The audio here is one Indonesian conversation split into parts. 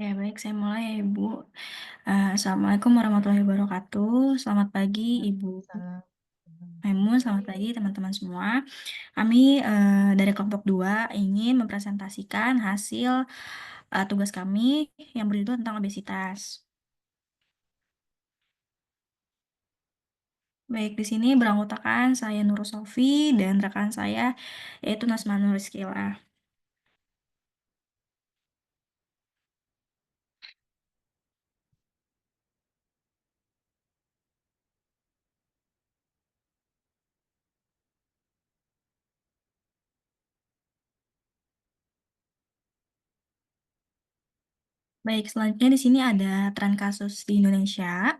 Ya, baik, saya mulai ya, Ibu. Assalamualaikum warahmatullahi wabarakatuh. Selamat pagi, Ibu Salam. Maimun. Selamat pagi, teman-teman semua. Kami dari kelompok 2 ingin mempresentasikan hasil tugas kami yang berjudul tentang obesitas. Baik, di sini beranggotakan saya Nurul Sofi dan rekan saya yaitu Nasma Nuriskila. Baik, selanjutnya di sini ada tren kasus di Indonesia.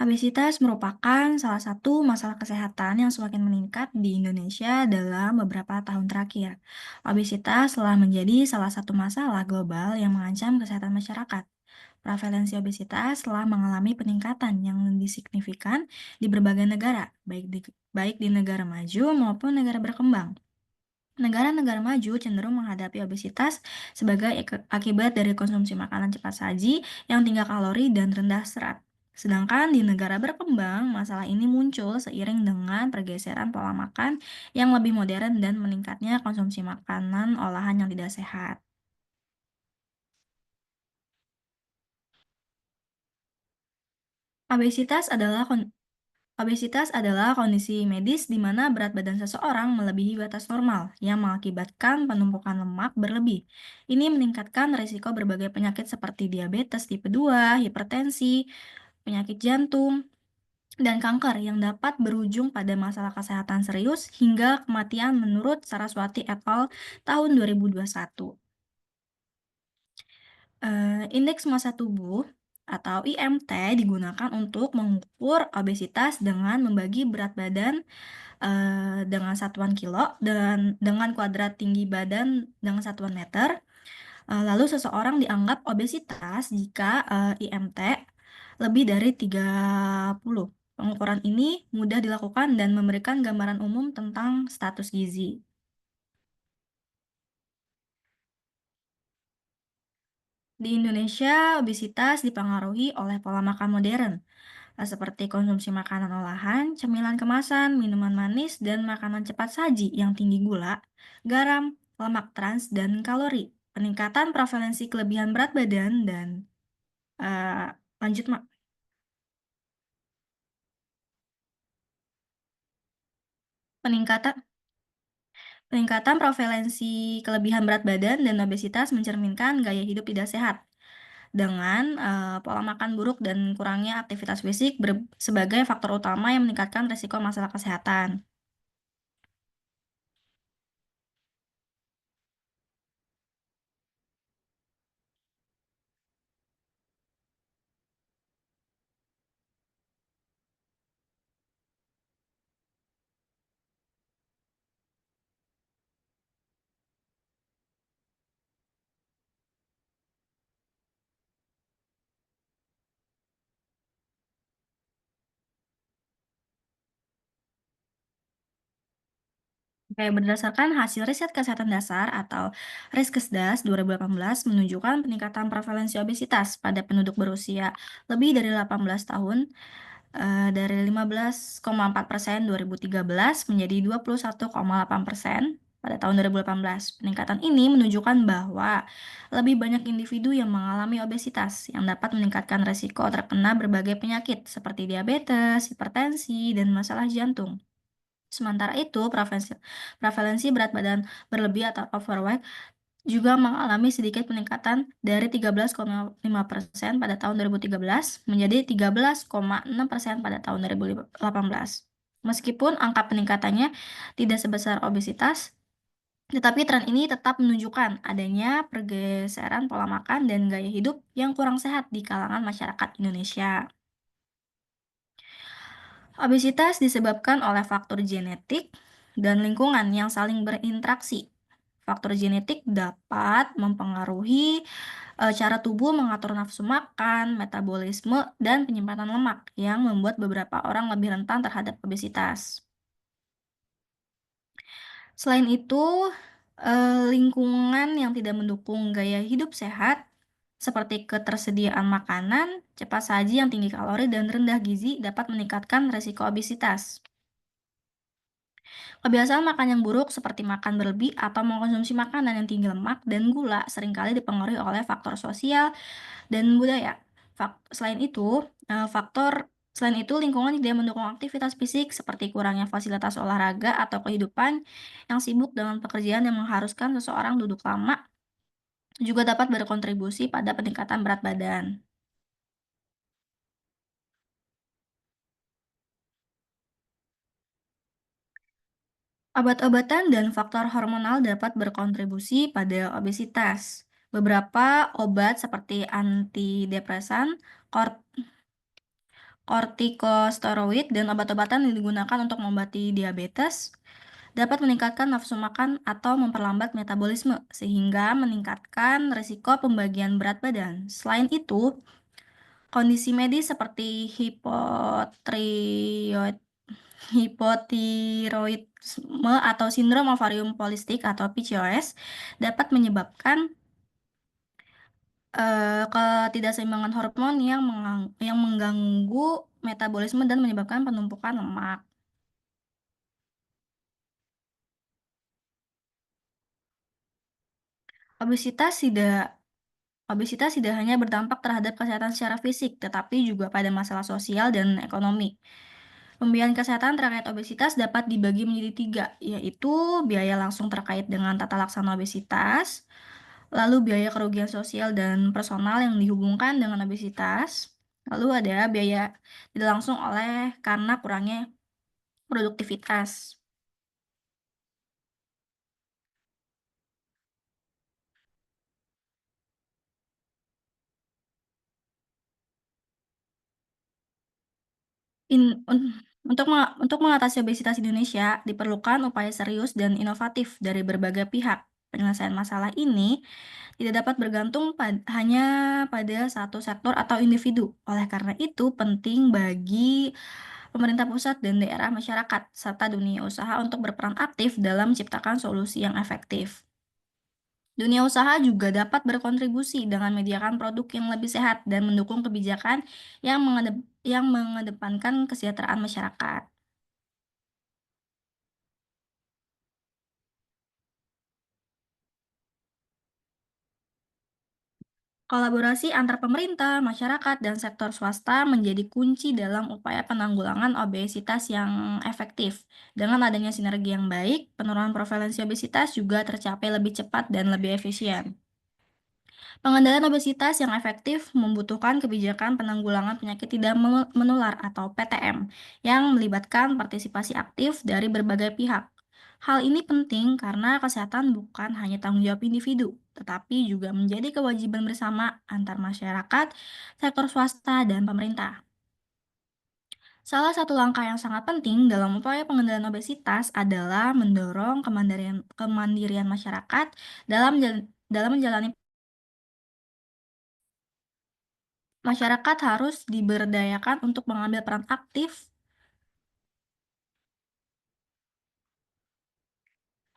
Obesitas merupakan salah satu masalah kesehatan yang semakin meningkat di Indonesia dalam beberapa tahun terakhir. Obesitas telah menjadi salah satu masalah global yang mengancam kesehatan masyarakat. Prevalensi obesitas telah mengalami peningkatan yang lebih signifikan di berbagai negara, baik di negara maju maupun negara berkembang. Negara-negara maju cenderung menghadapi obesitas sebagai akibat dari konsumsi makanan cepat saji yang tinggi kalori dan rendah serat. Sedangkan di negara berkembang, masalah ini muncul seiring dengan pergeseran pola makan yang lebih modern dan meningkatnya konsumsi makanan olahan yang tidak sehat. Obesitas adalah Obesitas adalah kondisi medis di mana berat badan seseorang melebihi batas normal yang mengakibatkan penumpukan lemak berlebih. Ini meningkatkan risiko berbagai penyakit seperti diabetes tipe 2, hipertensi, penyakit jantung, dan kanker yang dapat berujung pada masalah kesehatan serius hingga kematian menurut Saraswati et al. Tahun 2021. Indeks massa tubuh atau IMT digunakan untuk mengukur obesitas dengan membagi berat badan dengan satuan kilo dan dengan kuadrat tinggi badan dengan satuan meter. Lalu seseorang dianggap obesitas jika IMT lebih dari 30. Pengukuran ini mudah dilakukan dan memberikan gambaran umum tentang status gizi. Di Indonesia, obesitas dipengaruhi oleh pola makan modern, seperti konsumsi makanan olahan, cemilan kemasan, minuman manis, dan makanan cepat saji yang tinggi gula, garam, lemak trans, dan kalori. Peningkatan prevalensi kelebihan berat badan dan eh, lanjut, Mak. Peningkatan Peningkatan prevalensi kelebihan berat badan dan obesitas mencerminkan gaya hidup tidak sehat dengan pola makan buruk dan kurangnya aktivitas fisik sebagai faktor utama yang meningkatkan risiko masalah kesehatan. Oke, berdasarkan hasil riset kesehatan dasar atau Riskesdas 2018 menunjukkan peningkatan prevalensi obesitas pada penduduk berusia lebih dari 18 tahun dari 15,4% 2013 menjadi 21,8% pada tahun 2018. Peningkatan ini menunjukkan bahwa lebih banyak individu yang mengalami obesitas yang dapat meningkatkan risiko terkena berbagai penyakit seperti diabetes, hipertensi, dan masalah jantung. Sementara itu, prevalensi berat badan berlebih atau overweight juga mengalami sedikit peningkatan dari 13,5% pada tahun 2013 menjadi 13,6% pada tahun 2018. Meskipun angka peningkatannya tidak sebesar obesitas, tetapi tren ini tetap menunjukkan adanya pergeseran pola makan dan gaya hidup yang kurang sehat di kalangan masyarakat Indonesia. Obesitas disebabkan oleh faktor genetik dan lingkungan yang saling berinteraksi. Faktor genetik dapat mempengaruhi cara tubuh mengatur nafsu makan, metabolisme, dan penyimpanan lemak yang membuat beberapa orang lebih rentan terhadap obesitas. Selain itu, lingkungan yang tidak mendukung gaya hidup sehat seperti ketersediaan makanan, cepat saji yang tinggi kalori dan rendah gizi dapat meningkatkan resiko obesitas. Kebiasaan makan yang buruk seperti makan berlebih atau mengkonsumsi makanan yang tinggi lemak dan gula seringkali dipengaruhi oleh faktor sosial dan budaya. Selain itu, selain itu lingkungan tidak mendukung aktivitas fisik seperti kurangnya fasilitas olahraga atau kehidupan yang sibuk dengan pekerjaan yang mengharuskan seseorang duduk lama juga dapat berkontribusi pada peningkatan berat badan. Obat-obatan dan faktor hormonal dapat berkontribusi pada obesitas. Beberapa obat seperti antidepresan, kor- kortikosteroid, dan obat-obatan yang digunakan untuk mengobati diabetes dapat meningkatkan nafsu makan atau memperlambat metabolisme, sehingga meningkatkan risiko pembagian berat badan. Selain itu, kondisi medis seperti hipotiroidisme atau sindrom ovarium polistik atau PCOS dapat menyebabkan ketidakseimbangan hormon yang mengganggu metabolisme dan menyebabkan penumpukan lemak. Obesitas tidak Obesitas tidak hanya berdampak terhadap kesehatan secara fisik, tetapi juga pada masalah sosial dan ekonomi. Pembiayaan kesehatan terkait obesitas dapat dibagi menjadi tiga, yaitu biaya langsung terkait dengan tata laksana obesitas, lalu biaya kerugian sosial dan personal yang dihubungkan dengan obesitas, lalu ada biaya tidak langsung oleh karena kurangnya produktivitas. Untuk mengatasi obesitas di Indonesia, diperlukan upaya serius dan inovatif dari berbagai pihak. Penyelesaian masalah ini tidak dapat bergantung hanya pada satu sektor atau individu. Oleh karena itu, penting bagi pemerintah pusat dan daerah, masyarakat, serta dunia usaha untuk berperan aktif dalam menciptakan solusi yang efektif. Dunia usaha juga dapat berkontribusi dengan menyediakan produk yang lebih sehat dan mendukung kebijakan yang mengedepankan kesejahteraan masyarakat. Kolaborasi antar pemerintah, masyarakat, dan sektor swasta menjadi kunci dalam upaya penanggulangan obesitas yang efektif. Dengan adanya sinergi yang baik, penurunan prevalensi obesitas juga tercapai lebih cepat dan lebih efisien. Pengendalian obesitas yang efektif membutuhkan kebijakan penanggulangan penyakit tidak menular atau PTM yang melibatkan partisipasi aktif dari berbagai pihak. Hal ini penting karena kesehatan bukan hanya tanggung jawab individu, tetapi juga menjadi kewajiban bersama antar masyarakat, sektor swasta, dan pemerintah. Salah satu langkah yang sangat penting dalam upaya pengendalian obesitas adalah mendorong kemandirian masyarakat dalam menjalani. Masyarakat harus diberdayakan untuk mengambil peran aktif.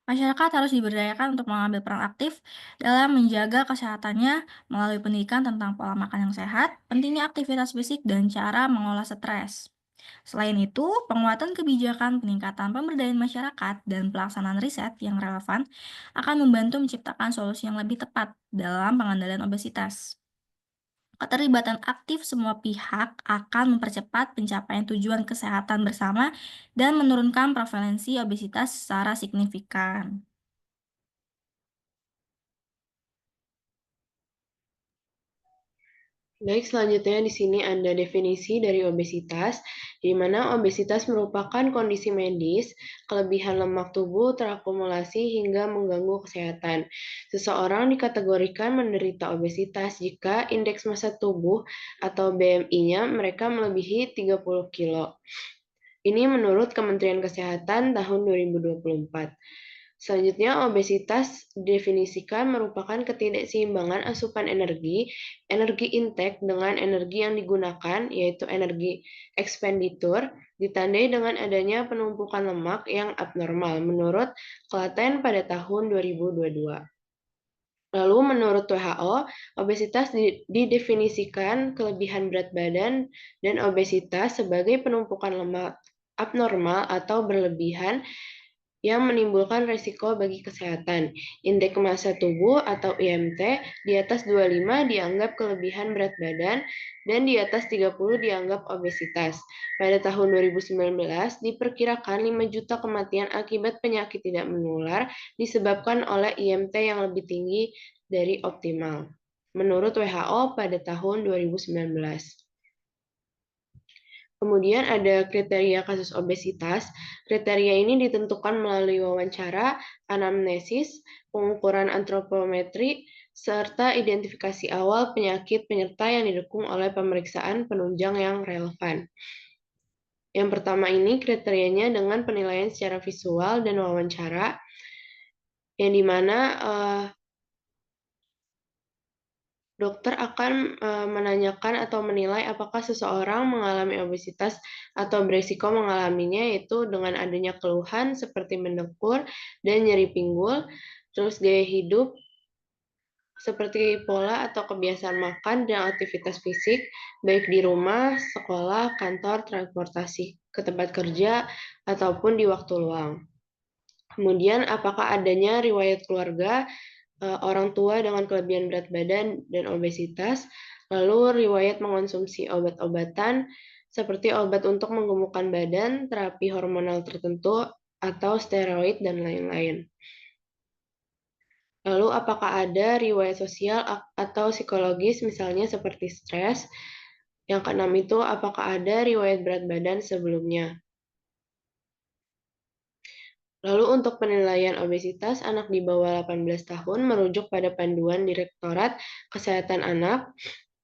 Masyarakat harus diberdayakan untuk mengambil peran aktif dalam menjaga kesehatannya melalui pendidikan tentang pola makan yang sehat, pentingnya aktivitas fisik, dan cara mengolah stres. Selain itu, penguatan kebijakan, peningkatan pemberdayaan masyarakat, dan pelaksanaan riset yang relevan akan membantu menciptakan solusi yang lebih tepat dalam pengendalian obesitas. Keterlibatan aktif semua pihak akan mempercepat pencapaian tujuan kesehatan bersama dan menurunkan prevalensi obesitas secara signifikan. Baik, selanjutnya di sini ada definisi dari obesitas, di mana obesitas merupakan kondisi medis, kelebihan lemak tubuh terakumulasi hingga mengganggu kesehatan. Seseorang dikategorikan menderita obesitas jika indeks massa tubuh atau BMI-nya mereka melebihi 30 kilo. Ini menurut Kementerian Kesehatan tahun 2024. Selanjutnya, obesitas didefinisikan merupakan ketidakseimbangan asupan energi, energi intake dengan energi yang digunakan, yaitu energi ekspenditur, ditandai dengan adanya penumpukan lemak yang abnormal menurut Klaten pada tahun 2022. Lalu menurut WHO, obesitas didefinisikan kelebihan berat badan dan obesitas sebagai penumpukan lemak abnormal atau berlebihan yang menimbulkan risiko bagi kesehatan. Indeks massa tubuh atau IMT di atas 25 dianggap kelebihan berat badan dan di atas 30 dianggap obesitas. Pada tahun 2019, diperkirakan 5 juta kematian akibat penyakit tidak menular disebabkan oleh IMT yang lebih tinggi dari optimal. Menurut WHO pada tahun 2019. Kemudian ada kriteria kasus obesitas. Kriteria ini ditentukan melalui wawancara, anamnesis, pengukuran antropometri, serta identifikasi awal penyakit penyerta yang didukung oleh pemeriksaan penunjang yang relevan. Yang pertama ini kriterianya dengan penilaian secara visual dan wawancara, yang dimana dokter akan menanyakan atau menilai apakah seseorang mengalami obesitas atau beresiko mengalaminya, yaitu dengan adanya keluhan seperti mendengkur dan nyeri pinggul, terus gaya hidup seperti pola atau kebiasaan makan dan aktivitas fisik, baik di rumah, sekolah, kantor, transportasi ke tempat kerja, ataupun di waktu luang. Kemudian, apakah adanya riwayat keluarga orang tua dengan kelebihan berat badan dan obesitas, lalu riwayat mengonsumsi obat-obatan seperti obat untuk menggemukkan badan, terapi hormonal tertentu, atau steroid, dan lain-lain. Lalu, apakah ada riwayat sosial atau psikologis, misalnya seperti stres? Yang keenam itu, apakah ada riwayat berat badan sebelumnya? Lalu untuk penilaian obesitas anak di bawah 18 tahun merujuk pada panduan Direktorat Kesehatan Anak,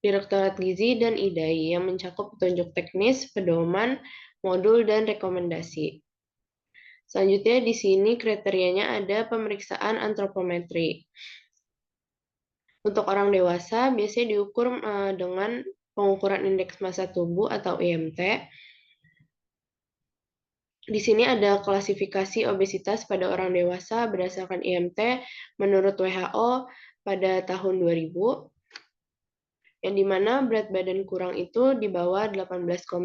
Direktorat Gizi dan IDAI yang mencakup petunjuk teknis, pedoman, modul, dan rekomendasi. Selanjutnya di sini kriterianya ada pemeriksaan antropometri. Untuk orang dewasa biasanya diukur dengan pengukuran indeks massa tubuh atau IMT. Di sini ada klasifikasi obesitas pada orang dewasa berdasarkan IMT menurut WHO pada tahun 2000, yang dimana berat badan kurang itu di bawah 18,5,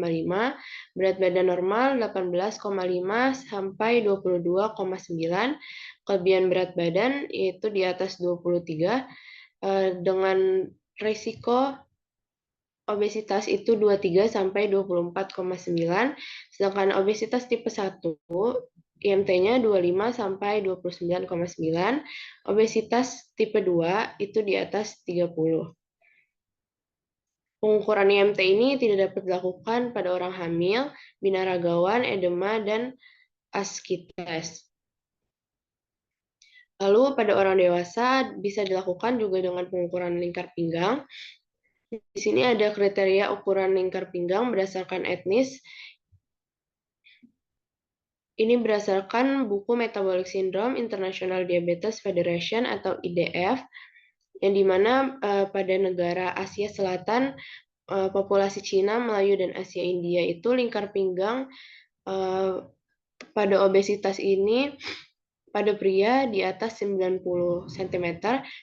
berat badan normal 18,5 sampai 22,9, kelebihan berat badan yaitu di atas 23, dengan resiko obesitas itu 23 sampai 24,9, sedangkan obesitas tipe 1 IMT-nya 25 sampai 29,9, obesitas tipe 2 itu di atas 30. Pengukuran IMT ini tidak dapat dilakukan pada orang hamil, binaragawan, edema, dan askites. Lalu pada orang dewasa bisa dilakukan juga dengan pengukuran lingkar pinggang. Di sini ada kriteria ukuran lingkar pinggang berdasarkan etnis. Ini berdasarkan buku Metabolic Syndrome International Diabetes Federation atau IDF, yang dimana pada negara Asia Selatan, populasi Cina, Melayu, dan Asia India itu lingkar pinggang pada obesitas ini pada pria di atas 90 cm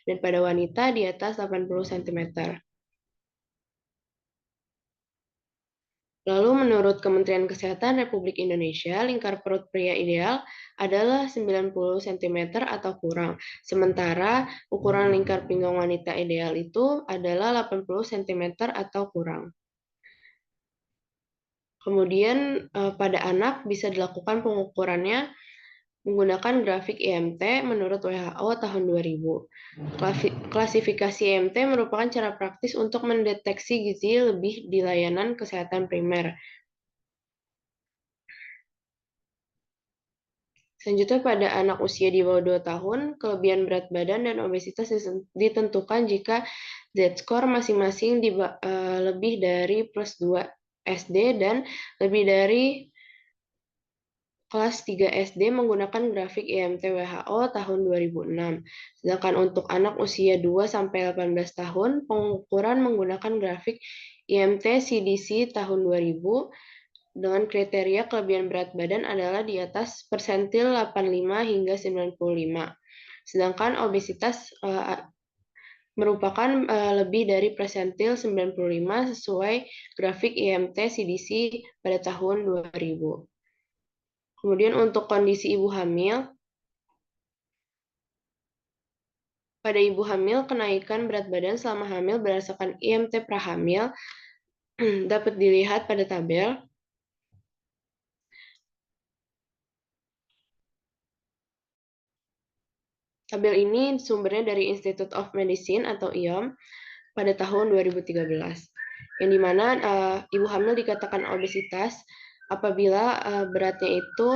dan pada wanita di atas 80 cm. Lalu menurut Kementerian Kesehatan Republik Indonesia, lingkar perut pria ideal adalah 90 cm atau kurang. Sementara ukuran lingkar pinggang wanita ideal itu adalah 80 cm atau kurang. Kemudian pada anak bisa dilakukan pengukurannya menggunakan grafik IMT menurut WHO tahun 2000. Klasifikasi IMT merupakan cara praktis untuk mendeteksi gizi lebih di layanan kesehatan primer. Selanjutnya pada anak usia di bawah 2 tahun, kelebihan berat badan dan obesitas ditentukan jika Z-score masing-masing lebih dari plus 2 SD dan lebih dari kelas 3 SD menggunakan grafik IMT WHO tahun 2006. Sedangkan untuk anak usia 2-18 tahun, pengukuran menggunakan grafik IMT CDC tahun 2000 dengan kriteria kelebihan berat badan adalah di atas persentil 85 hingga 95. Sedangkan obesitas merupakan lebih dari persentil 95 sesuai grafik IMT CDC pada tahun 2000. Kemudian untuk kondisi ibu hamil, pada ibu hamil kenaikan berat badan selama hamil berdasarkan IMT prahamil dapat dilihat pada tabel. Tabel ini sumbernya dari Institute of Medicine atau IOM pada tahun 2013, yang dimana ibu hamil dikatakan obesitas apabila beratnya itu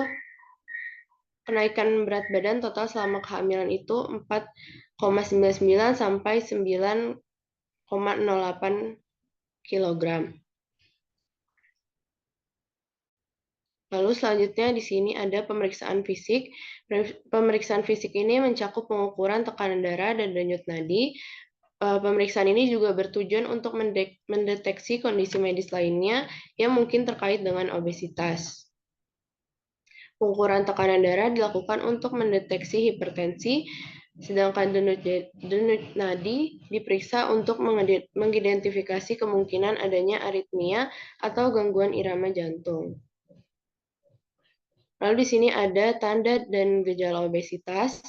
kenaikan berat badan total selama kehamilan itu 4,99 sampai 9,08 kilogram. Lalu selanjutnya di sini ada pemeriksaan fisik. Pemeriksaan fisik ini mencakup pengukuran tekanan darah dan denyut nadi. Pemeriksaan ini juga bertujuan untuk mendeteksi kondisi medis lainnya yang mungkin terkait dengan obesitas. Pengukuran tekanan darah dilakukan untuk mendeteksi hipertensi, sedangkan denyut nadi diperiksa untuk mengidentifikasi kemungkinan adanya aritmia atau gangguan irama jantung. Lalu di sini ada tanda dan gejala obesitas,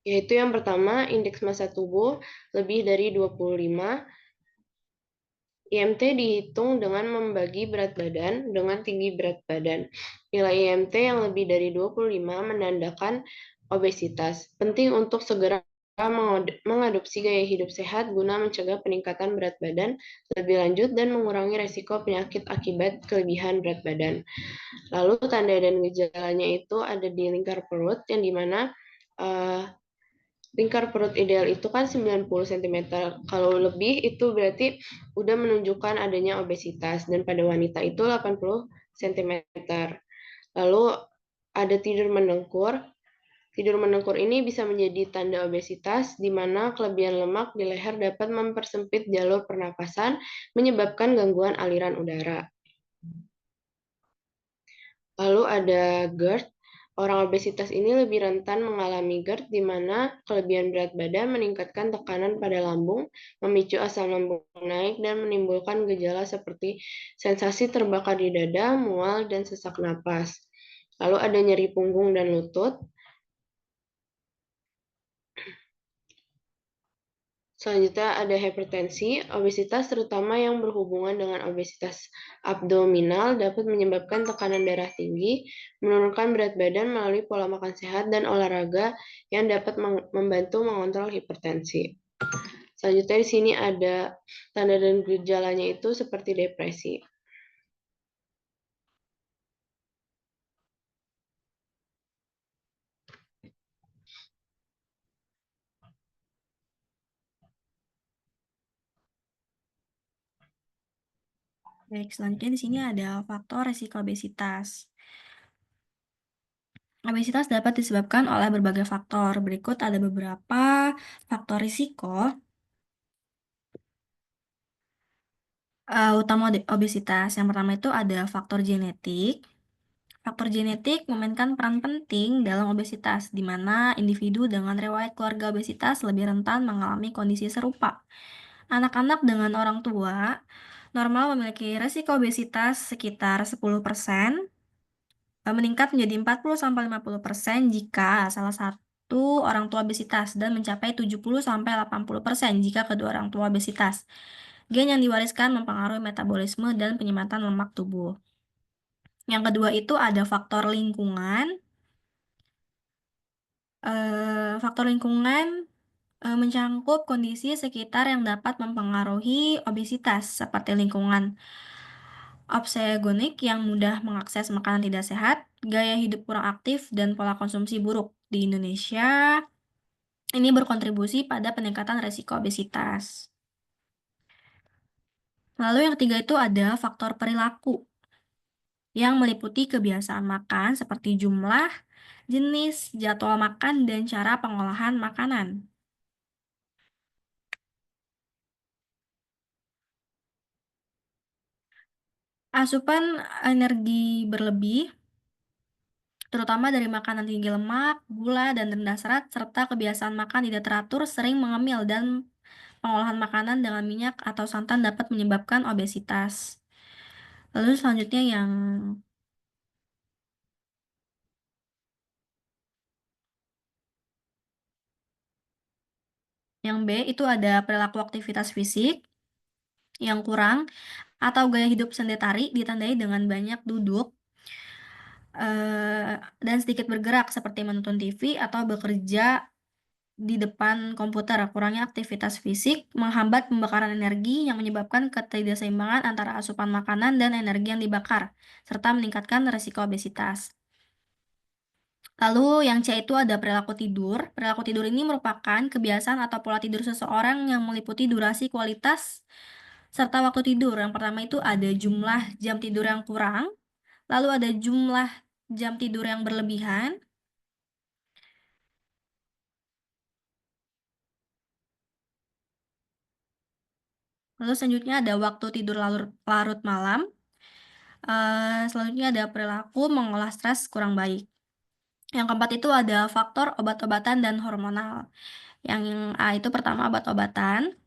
yaitu yang pertama indeks massa tubuh lebih dari 25. IMT dihitung dengan membagi berat badan dengan tinggi berat badan. Nilai IMT yang lebih dari 25 menandakan obesitas. Penting untuk segera mengadopsi gaya hidup sehat guna mencegah peningkatan berat badan lebih lanjut dan mengurangi resiko penyakit akibat kelebihan berat badan. Lalu tanda dan gejalanya itu ada di lingkar perut yang dimana uh, lingkar perut ideal itu kan 90 cm. Kalau lebih itu berarti udah menunjukkan adanya obesitas dan pada wanita itu 80 cm. Lalu ada tidur mendengkur. Tidur mendengkur ini bisa menjadi tanda obesitas di mana kelebihan lemak di leher dapat mempersempit jalur pernapasan menyebabkan gangguan aliran udara. Lalu ada GERD. Orang obesitas ini lebih rentan mengalami GERD, di mana kelebihan berat badan meningkatkan tekanan pada lambung, memicu asam lambung naik, dan menimbulkan gejala seperti sensasi terbakar di dada, mual, dan sesak napas. Lalu ada nyeri punggung dan lutut. Selanjutnya ada hipertensi. Obesitas terutama yang berhubungan dengan obesitas abdominal dapat menyebabkan tekanan darah tinggi, menurunkan berat badan melalui pola makan sehat dan olahraga yang dapat membantu mengontrol hipertensi. Selanjutnya di sini ada tanda dan gejalanya itu seperti depresi. Baik, selanjutnya di sini ada faktor resiko obesitas. Obesitas dapat disebabkan oleh berbagai faktor. Berikut ada beberapa faktor risiko utama obesitas. Yang pertama itu ada faktor genetik. Faktor genetik memainkan peran penting dalam obesitas, di mana individu dengan riwayat keluarga obesitas lebih rentan mengalami kondisi serupa. Anak-anak dengan orang tua normal memiliki risiko obesitas sekitar 10%, meningkat menjadi 40-50% jika salah satu orang tua obesitas dan mencapai 70-80% jika kedua orang tua obesitas. Gen yang diwariskan mempengaruhi metabolisme dan penyematan lemak tubuh. Yang kedua itu ada faktor lingkungan. Faktor lingkungan mencangkup kondisi sekitar yang dapat mempengaruhi obesitas, seperti lingkungan obsegonik yang mudah mengakses makanan tidak sehat, gaya hidup kurang aktif, dan pola konsumsi buruk. Di Indonesia, ini berkontribusi pada peningkatan risiko obesitas. Lalu yang ketiga itu ada faktor perilaku, yang meliputi kebiasaan makan seperti jumlah, jenis, jadwal makan, dan cara pengolahan makanan. Asupan energi berlebih terutama dari makanan tinggi lemak, gula, dan rendah serat, serta kebiasaan makan tidak teratur, sering mengemil, dan pengolahan makanan dengan minyak atau santan dapat menyebabkan obesitas. Lalu selanjutnya yang B itu ada perilaku aktivitas fisik yang kurang atau gaya hidup sedentari ditandai dengan banyak duduk dan sedikit bergerak seperti menonton TV atau bekerja di depan komputer. Kurangnya aktivitas fisik menghambat pembakaran energi yang menyebabkan ketidakseimbangan antara asupan makanan dan energi yang dibakar, serta meningkatkan risiko obesitas. Lalu yang C itu ada perilaku tidur. Perilaku tidur ini merupakan kebiasaan atau pola tidur seseorang yang meliputi durasi, kualitas, serta waktu tidur. Yang pertama itu ada jumlah jam tidur yang kurang, lalu ada jumlah jam tidur yang berlebihan, lalu selanjutnya ada waktu tidur larut, larut malam, selanjutnya ada perilaku mengolah stres kurang baik. Yang keempat itu ada faktor obat-obatan dan hormonal. Yang A itu pertama obat-obatan.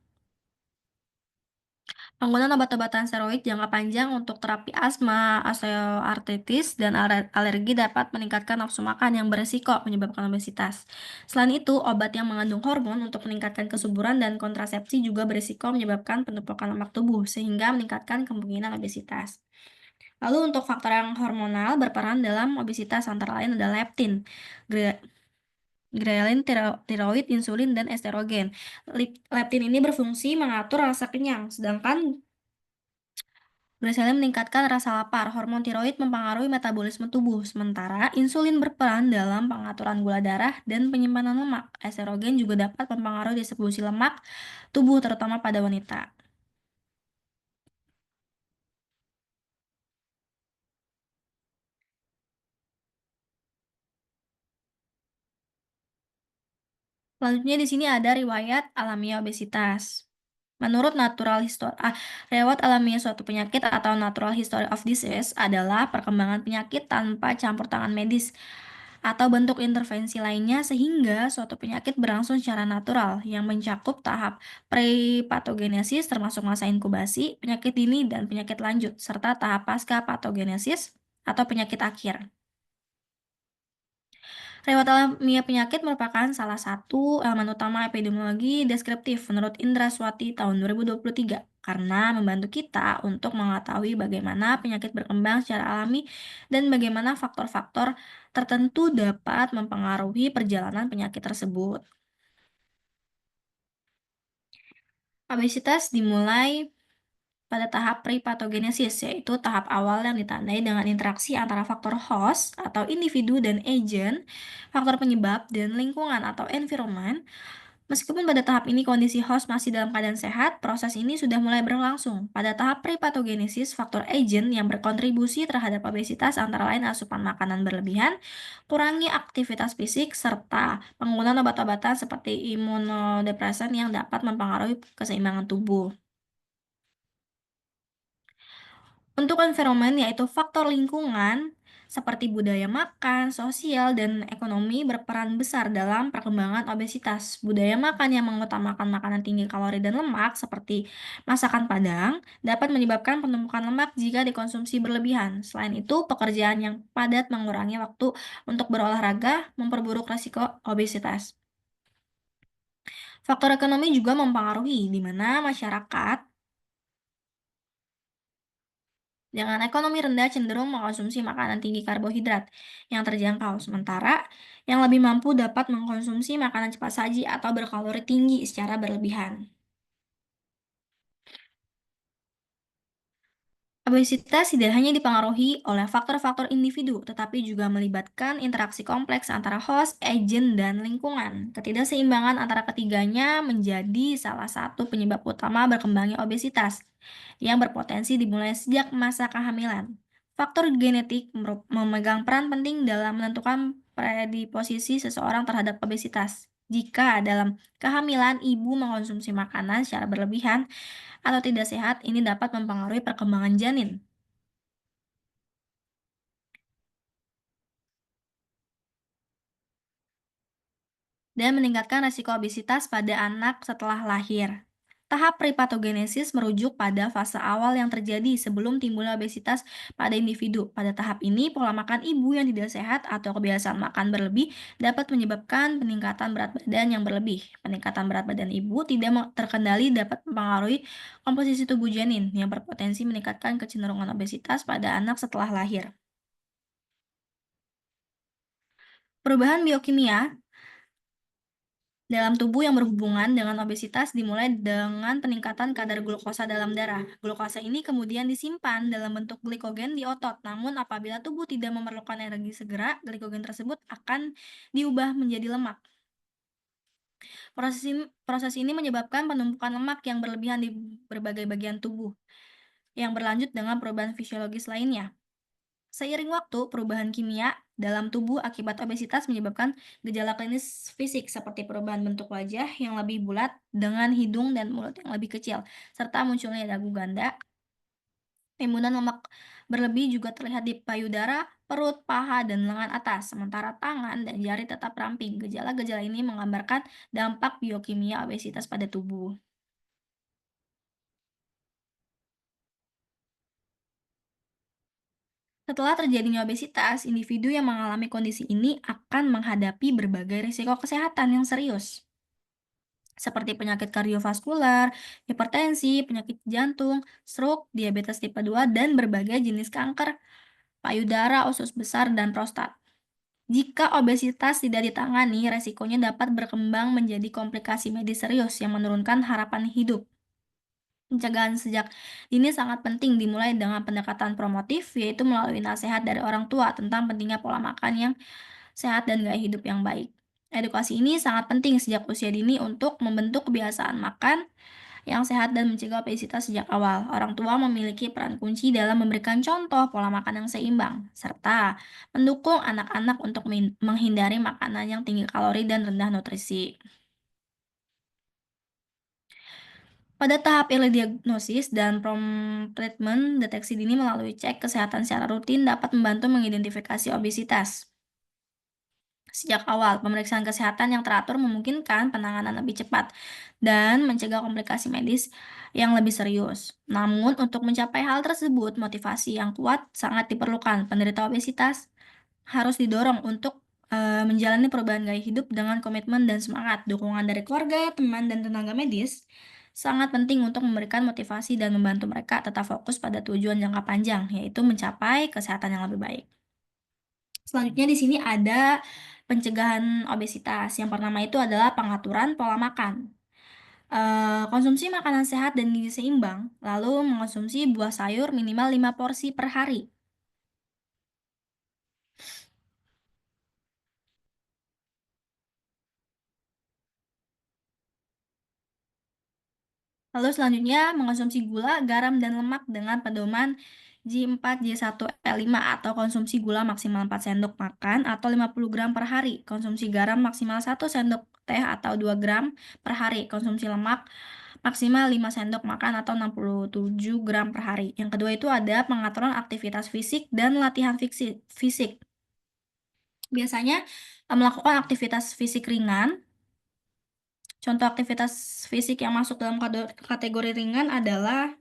Penggunaan obat-obatan steroid jangka panjang untuk terapi asma, osteoartritis, dan alergi dapat meningkatkan nafsu makan yang beresiko menyebabkan obesitas. Selain itu, obat yang mengandung hormon untuk meningkatkan kesuburan dan kontrasepsi juga beresiko menyebabkan penumpukan lemak tubuh, sehingga meningkatkan kemungkinan obesitas. Lalu untuk faktor yang hormonal berperan dalam obesitas antara lain adalah leptin, gre- grelin, tiroid, insulin, dan estrogen. Leptin ini berfungsi mengatur rasa kenyang, sedangkan grelin meningkatkan rasa lapar. Hormon tiroid mempengaruhi metabolisme tubuh, sementara insulin berperan dalam pengaturan gula darah dan penyimpanan lemak. Estrogen juga dapat mempengaruhi distribusi lemak tubuh, terutama pada wanita. Selanjutnya di sini ada riwayat alamiah obesitas. Menurut riwayat alamiah suatu penyakit atau natural history of disease adalah perkembangan penyakit tanpa campur tangan medis atau bentuk intervensi lainnya sehingga suatu penyakit berlangsung secara natural yang mencakup tahap prepatogenesis termasuk masa inkubasi, penyakit dini dan penyakit lanjut, serta tahap pasca patogenesis atau penyakit akhir. Riwayat alamiah penyakit merupakan salah satu elemen utama epidemiologi deskriptif menurut Indra Swati tahun 2023 karena membantu kita untuk mengetahui bagaimana penyakit berkembang secara alami dan bagaimana faktor-faktor tertentu dapat mempengaruhi perjalanan penyakit tersebut. Obesitas dimulai pada tahap prepatogenesis, yaitu tahap awal yang ditandai dengan interaksi antara faktor host atau individu dan agent, faktor penyebab, dan lingkungan atau environment. Meskipun pada tahap ini kondisi host masih dalam keadaan sehat, proses ini sudah mulai berlangsung. Pada tahap prepatogenesis, faktor agent yang berkontribusi terhadap obesitas antara lain asupan makanan berlebihan, kurangi aktivitas fisik, serta penggunaan obat-obatan seperti imunodepresan yang dapat mempengaruhi keseimbangan tubuh. Untuk environment, yaitu faktor lingkungan, seperti budaya makan, sosial, dan ekonomi berperan besar dalam perkembangan obesitas. Budaya makan yang mengutamakan makanan tinggi kalori dan lemak, seperti masakan Padang, dapat menyebabkan penumpukan lemak jika dikonsumsi berlebihan. Selain itu, pekerjaan yang padat mengurangi waktu untuk berolahraga, memperburuk risiko obesitas. Faktor ekonomi juga mempengaruhi, di mana masyarakat dengan ekonomi rendah cenderung mengkonsumsi makanan tinggi karbohidrat yang terjangkau, sementara yang lebih mampu dapat mengkonsumsi makanan cepat saji atau berkalori tinggi secara berlebihan. Obesitas tidak hanya dipengaruhi oleh faktor-faktor individu, tetapi juga melibatkan interaksi kompleks antara host, agent, dan lingkungan. Ketidakseimbangan antara ketiganya menjadi salah satu penyebab utama berkembangnya obesitas, yang berpotensi dimulai sejak masa kehamilan. Faktor genetik memegang peran penting dalam menentukan predisposisi seseorang terhadap obesitas. Jika dalam kehamilan ibu mengkonsumsi makanan secara berlebihan, atau tidak sehat, ini dapat mempengaruhi perkembangan janin. dan meningkatkan resiko obesitas pada anak setelah lahir. Tahap prepatogenesis merujuk pada fase awal yang terjadi sebelum timbulnya obesitas pada individu. Pada tahap ini, pola makan ibu yang tidak sehat atau kebiasaan makan berlebih dapat menyebabkan peningkatan berat badan yang berlebih. Peningkatan berat badan ibu tidak terkendali dapat mempengaruhi komposisi tubuh janin yang berpotensi meningkatkan kecenderungan obesitas pada anak setelah lahir. Perubahan biokimia dalam tubuh yang berhubungan dengan obesitas dimulai dengan peningkatan kadar glukosa dalam darah. Glukosa ini kemudian disimpan dalam bentuk glikogen di otot. Namun apabila tubuh tidak memerlukan energi segera, glikogen tersebut akan diubah menjadi lemak. Proses ini menyebabkan penumpukan lemak yang berlebihan di berbagai bagian tubuh, yang berlanjut dengan perubahan fisiologis lainnya. Seiring waktu, perubahan kimia dalam tubuh akibat obesitas menyebabkan gejala klinis fisik seperti perubahan bentuk wajah yang lebih bulat dengan hidung dan mulut yang lebih kecil, serta munculnya dagu ganda. Timbunan lemak berlebih juga terlihat di payudara, perut, paha, dan lengan atas, sementara tangan dan jari tetap ramping. Gejala-gejala ini menggambarkan dampak biokimia obesitas pada tubuh. Setelah terjadinya obesitas, individu yang mengalami kondisi ini akan menghadapi berbagai risiko kesehatan yang serius, seperti penyakit kardiovaskular, hipertensi, penyakit jantung, stroke, diabetes tipe 2, dan berbagai jenis kanker payudara, usus besar, dan prostat. Jika obesitas tidak ditangani, resikonya dapat berkembang menjadi komplikasi medis serius yang menurunkan harapan hidup. Pencegahan sejak dini sangat penting dimulai dengan pendekatan promotif, yaitu melalui nasihat dari orang tua tentang pentingnya pola makan yang sehat dan gaya hidup yang baik. Edukasi ini sangat penting sejak usia dini untuk membentuk kebiasaan makan yang sehat dan mencegah obesitas sejak awal. Orang tua memiliki peran kunci dalam memberikan contoh pola makan yang seimbang, serta mendukung anak-anak untuk menghindari makanan yang tinggi kalori dan rendah nutrisi. Pada tahap early diagnosis dan prompt treatment, deteksi dini melalui cek kesehatan secara rutin dapat membantu mengidentifikasi obesitas. Sejak awal, pemeriksaan kesehatan yang teratur memungkinkan penanganan lebih cepat dan mencegah komplikasi medis yang lebih serius. Namun, untuk mencapai hal tersebut, motivasi yang kuat sangat diperlukan. Penderita obesitas harus didorong untuk menjalani perubahan gaya hidup dengan komitmen dan semangat. Dukungan dari keluarga, teman, dan tenaga medis sangat penting untuk memberikan motivasi dan membantu mereka tetap fokus pada tujuan jangka panjang, yaitu mencapai kesehatan yang lebih baik. Selanjutnya di sini ada pencegahan obesitas. Yang pertama itu adalah pengaturan pola makan. Konsumsi makanan sehat dan gizi seimbang, lalu mengonsumsi buah sayur minimal 5 porsi per hari. Lalu selanjutnya mengonsumsi gula, garam, dan lemak dengan pedoman J4, J1, L5 atau konsumsi gula maksimal 4 sendok makan atau 50 gram per hari. Konsumsi garam maksimal 1 sendok teh atau 2 gram per hari. Konsumsi lemak maksimal 5 sendok makan atau 67 gram per hari. Yang kedua itu ada pengaturan aktivitas fisik dan latihan fisik. Biasanya melakukan aktivitas fisik ringan. Contoh aktivitas fisik yang masuk dalam kategori ringan adalah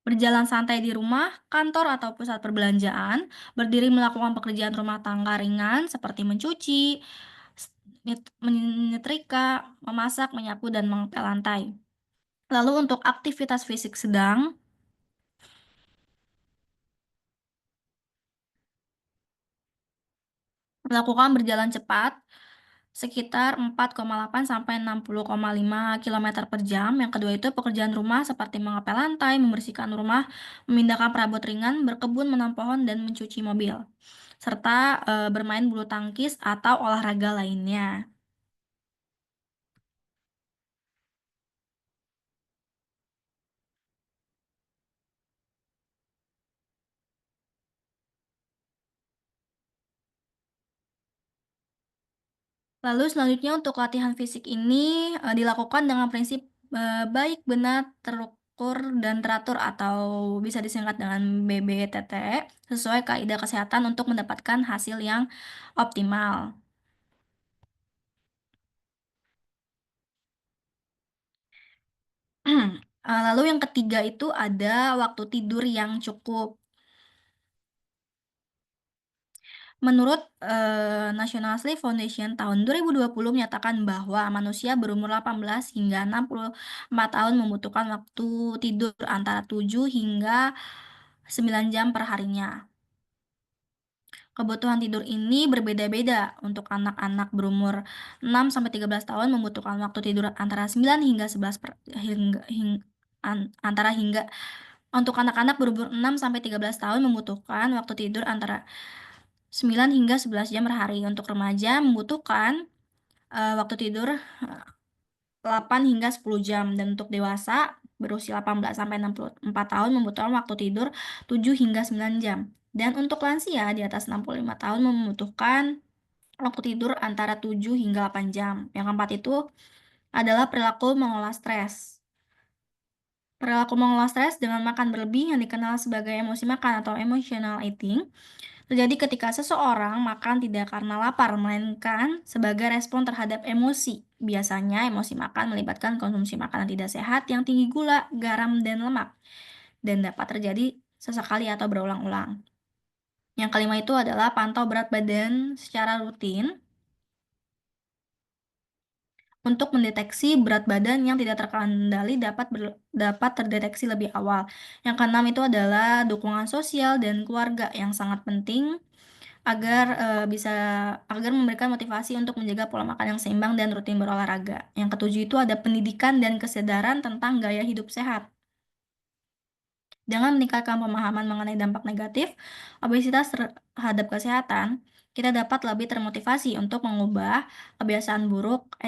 berjalan santai di rumah, kantor, atau pusat perbelanjaan, berdiri melakukan pekerjaan rumah tangga ringan seperti mencuci, menyetrika, memasak, menyapu, dan mengepel lantai. Lalu untuk aktivitas fisik sedang, melakukan berjalan cepat sekitar 4,8 sampai 60,5 kilometer per jam. Yang kedua itu pekerjaan rumah seperti mengepel lantai, membersihkan rumah, memindahkan perabot ringan, berkebun, menanam pohon, dan mencuci mobil. Serta bermain bulu tangkis atau olahraga lainnya. Lalu selanjutnya untuk latihan fisik ini dilakukan dengan prinsip baik, benar, terukur, terukur dan teratur atau bisa disingkat dengan BBTT sesuai kaidah kesehatan untuk mendapatkan hasil yang optimal. Lalu yang ketiga itu ada waktu tidur yang cukup. Menurut National Sleep Foundation tahun 2020 menyatakan bahwa manusia berumur 18 hingga 64 tahun membutuhkan waktu tidur antara 7 hingga 9 jam per harinya. Kebutuhan tidur ini berbeda-beda. Untuk anak-anak berumur 6 sampai 13 tahun membutuhkan waktu tidur antara 9 hingga 11 antara hingga untuk anak-anak berumur 6 sampai 13 tahun membutuhkan waktu tidur antara 9 hingga 11 jam per hari. Untuk remaja membutuhkan waktu tidur 8 hingga 10 jam dan untuk dewasa berusia 18 sampai 64 tahun membutuhkan waktu tidur 7 hingga 9 jam. Dan untuk lansia di atas 65 tahun membutuhkan waktu tidur antara 7 hingga 8 jam. Yang keempat itu adalah perilaku mengolah stres. Perilaku mengolah stres dengan makan berlebih yang dikenal sebagai emosi makan atau emotional eating terjadi ketika seseorang makan tidak karena lapar, melainkan sebagai respon terhadap emosi. Biasanya emosi makan melibatkan konsumsi makanan tidak sehat yang tinggi gula, garam, dan lemak, dan dapat terjadi sesekali atau berulang-ulang. Yang kelima itu adalah pantau berat badan secara rutin untuk mendeteksi berat badan yang tidak terkendali dapat terdeteksi lebih awal. Yang keenam itu adalah dukungan sosial dan keluarga yang sangat penting agar agar memberikan motivasi untuk menjaga pola makan yang seimbang dan rutin berolahraga. Yang ketujuh itu ada pendidikan dan kesadaran tentang gaya hidup sehat. Dengan meningkatkan pemahaman mengenai dampak negatif obesitas terhadap kesehatan, kita dapat lebih termotivasi untuk mengubah kebiasaan buruk,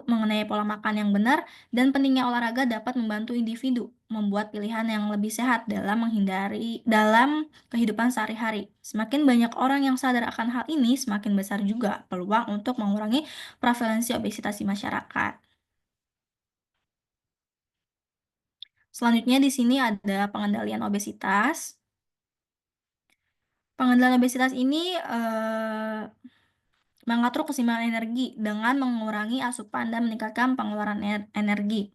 mengenai pola makan yang benar, dan pentingnya olahraga dapat membantu individu membuat pilihan yang lebih sehat dalam kehidupan sehari-hari. Semakin banyak orang yang sadar akan hal ini, semakin besar juga peluang untuk mengurangi prevalensi obesitas di masyarakat. Selanjutnya di sini ada pengendalian obesitas. Pengendalian obesitas ini mengatur keseimbangan energi dengan mengurangi asupan dan meningkatkan pengeluaran energi.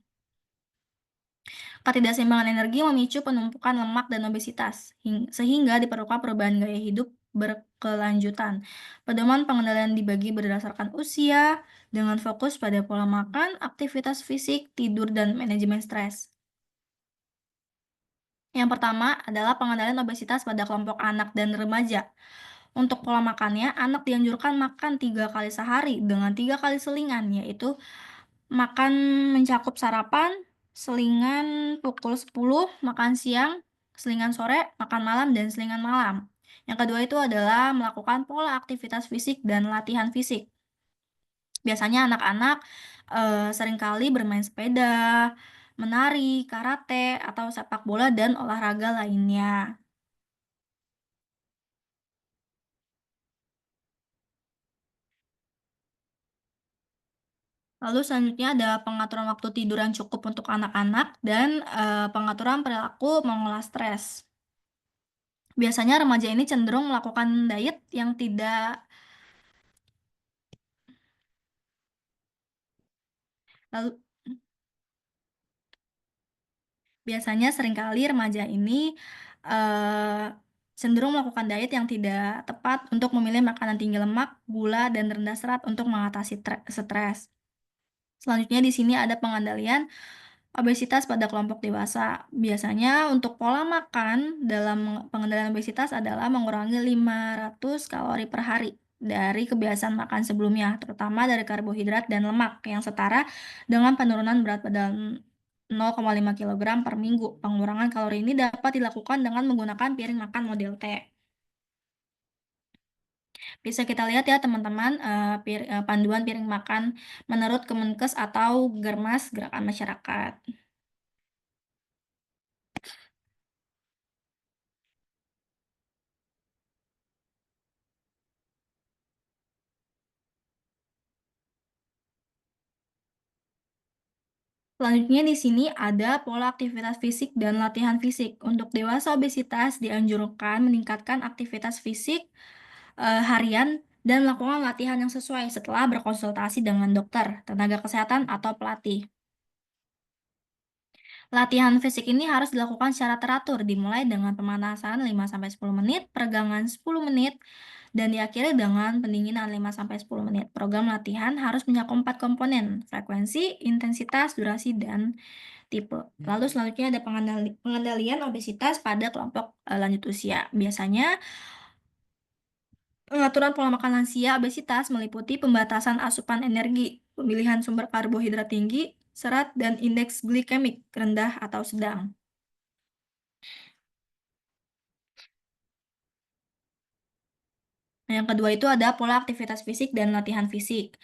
Ketidakseimbangan energi memicu penumpukan lemak dan obesitas, sehingga diperlukan perubahan gaya hidup berkelanjutan. Pedoman pengendalian dibagi berdasarkan usia, dengan fokus pada pola makan, aktivitas fisik, tidur, dan manajemen stres. Yang pertama adalah pengendalian obesitas pada kelompok anak dan remaja. Untuk pola makannya, anak dianjurkan makan 3 kali sehari dengan 3 kali selingan, yaitu makan mencakup sarapan, selingan pukul 10, makan siang, selingan sore, makan malam, dan selingan malam. Yang kedua itu adalah melakukan pola aktivitas fisik dan latihan fisik. Biasanya anak-anak seringkali bermain sepeda, menari, karate, atau sepak bola, dan olahraga lainnya. Lalu selanjutnya ada pengaturan waktu tidur yang cukup untuk anak-anak dan pengaturan perilaku mengolah stres. Biasanya remaja ini cenderung melakukan diet yang tidak lalu biasanya seringkali remaja ini eh, cenderung melakukan diet yang tidak tepat untuk memilih makanan tinggi lemak, gula, dan rendah serat untuk mengatasi stres. Selanjutnya di sini ada pengendalian obesitas pada kelompok dewasa. Biasanya untuk pola makan dalam pengendalian obesitas adalah mengurangi 500 kalori per hari dari kebiasaan makan sebelumnya, terutama dari karbohidrat dan lemak yang setara dengan penurunan berat badan 0,5 kg per minggu. Pengurangan kalori ini dapat dilakukan dengan menggunakan piring makan model T. Bisa kita lihat ya teman-teman, panduan piring makan menurut Kemenkes atau Germas Gerakan Masyarakat. Selanjutnya di sini ada pola aktivitas fisik dan latihan fisik. Untuk dewasa obesitas dianjurkan meningkatkan aktivitas fisik harian dan melakukan latihan yang sesuai setelah berkonsultasi dengan dokter, tenaga kesehatan, atau pelatih. Latihan fisik ini harus dilakukan secara teratur, dimulai dengan pemanasan 5-10 menit, peregangan 10 menit, dan diakhiri dengan pendinginan 5-10 menit. Program latihan harus mencakup 4 komponen, frekuensi, intensitas, durasi, dan tipe. Lalu selanjutnya ada pengendalian obesitas pada kelompok lanjut usia. Biasanya pengaturan pola makan lansia obesitas meliputi pembatasan asupan energi, pemilihan sumber karbohidrat tinggi, serat, dan indeks glikemik rendah atau sedang. Nah, yang kedua itu ada pola aktivitas fisik dan latihan fisik.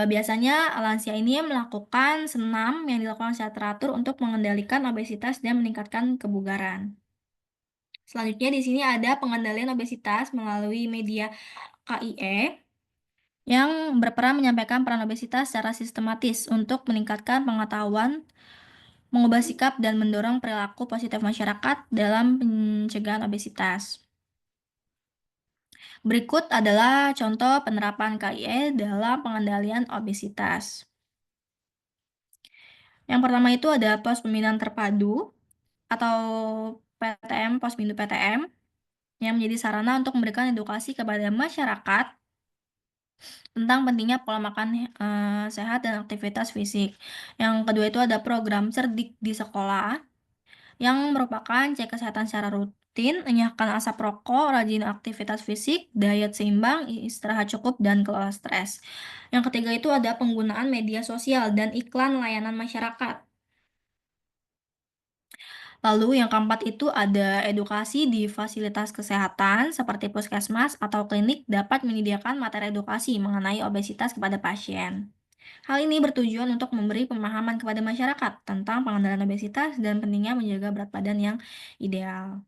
Biasanya lansia ini melakukan senam yang dilakukan secara teratur untuk mengendalikan obesitas dan meningkatkan kebugaran. Selanjutnya di sini ada pengendalian obesitas melalui media KIE yang berperan menyampaikan peran obesitas secara sistematis untuk meningkatkan pengetahuan, mengubah sikap, dan mendorong perilaku positif masyarakat dalam pencegahan obesitas. Berikut adalah contoh penerapan KIE dalam pengendalian obesitas. Yang pertama itu ada pos pembinaan terpadu atau PTM, pos bindu PTM, yang menjadi sarana untuk memberikan edukasi kepada masyarakat tentang pentingnya pola makan sehat dan aktivitas fisik. Yang kedua itu ada program Cerdik di Sekolah, yang merupakan cek kesehatan secara rutin, enyahkan asap rokok, rajin aktivitas fisik, diet seimbang, istirahat cukup, dan kelola stres. Yang ketiga itu ada penggunaan media sosial dan iklan layanan masyarakat. Lalu yang keempat itu ada edukasi di fasilitas kesehatan seperti puskesmas atau klinik dapat menyediakan materi edukasi mengenai obesitas kepada pasien. Hal ini bertujuan untuk memberi pemahaman kepada masyarakat tentang pengendalian obesitas dan pentingnya menjaga berat badan yang ideal.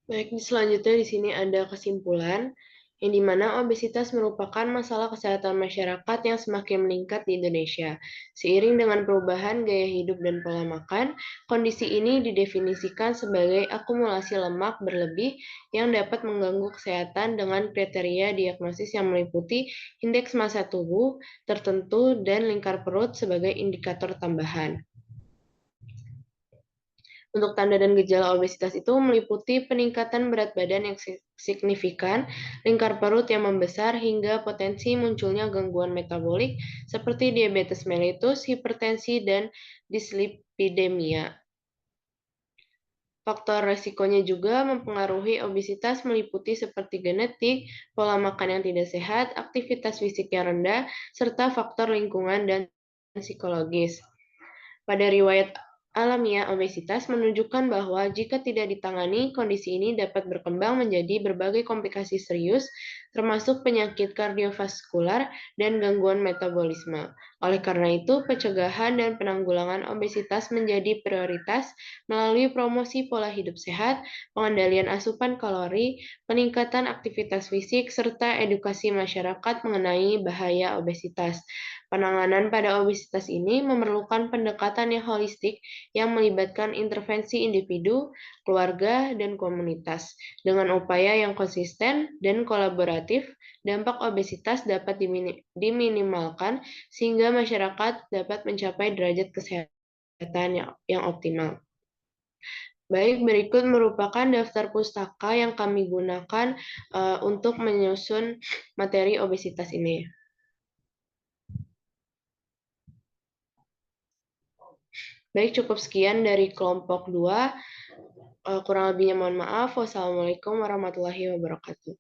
Baik, selanjutnya di sini ada kesimpulan, yang dimana obesitas merupakan masalah kesehatan masyarakat yang semakin meningkat di Indonesia. Seiring dengan perubahan gaya hidup dan pola makan, kondisi ini didefinisikan sebagai akumulasi lemak berlebih yang dapat mengganggu kesehatan dengan kriteria diagnosis yang meliputi indeks massa tubuh tertentu dan lingkar perut sebagai indikator tambahan. Untuk tanda dan gejala obesitas itu meliputi peningkatan berat badan yang signifikan, lingkar perut yang membesar, hingga potensi munculnya gangguan metabolik seperti diabetes mellitus, hipertensi, dan dislipidemia. Faktor resikonya juga mempengaruhi obesitas meliputi seperti genetik, pola makan yang tidak sehat, aktivitas fisik yang rendah, serta faktor lingkungan dan psikologis. Pada riwayat alamiah obesitas menunjukkan bahwa jika tidak ditangani, kondisi ini dapat berkembang menjadi berbagai komplikasi serius, termasuk penyakit kardiovaskular dan gangguan metabolisme. Oleh karena itu, pencegahan dan penanggulangan obesitas menjadi prioritas melalui promosi pola hidup sehat, pengendalian asupan kalori, peningkatan aktivitas fisik, serta edukasi masyarakat mengenai bahaya obesitas. Penanganan pada obesitas ini memerlukan pendekatan yang holistik yang melibatkan intervensi individu, keluarga, dan komunitas. Dengan upaya yang konsisten dan kolaboratif, dampak obesitas dapat diminimalkan sehingga masyarakat dapat mencapai derajat kesehatan yang optimal. Baik, berikut merupakan daftar pustaka yang kami gunakan untuk menyusun materi obesitas ini. Baik, cukup sekian dari kelompok 2. Kurang lebihnya mohon maaf. Wassalamualaikum warahmatullahi wabarakatuh.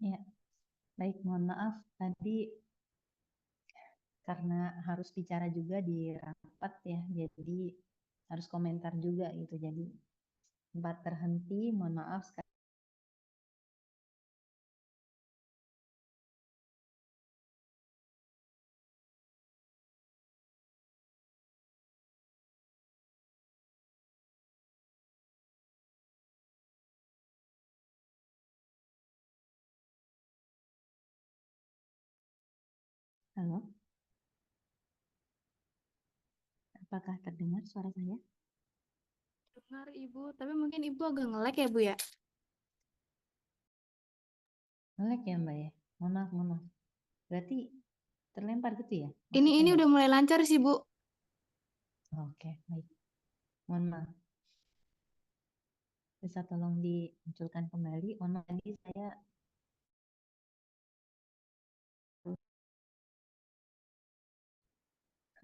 Ya, baik, mohon maaf tadi karena harus bicara juga di rapat ya, jadi harus komentar juga gitu. Jadi sempat terhenti, mohon maaf sekali. Halo, apakah terdengar suara saya? Dengar Ibu, tapi mungkin Ibu agak nge-lag ya Bu ya? Nge-lag ya Mbak ya? Mohon maaf, mohon maaf. Berarti terlempar gitu ya? Ini Maksudnya ini Mbak? udah mulai lancar sih Bu. Oke, baik. Mohon maaf. Bisa tolong dimunculkan kembali. Mohon maaf, tadi saya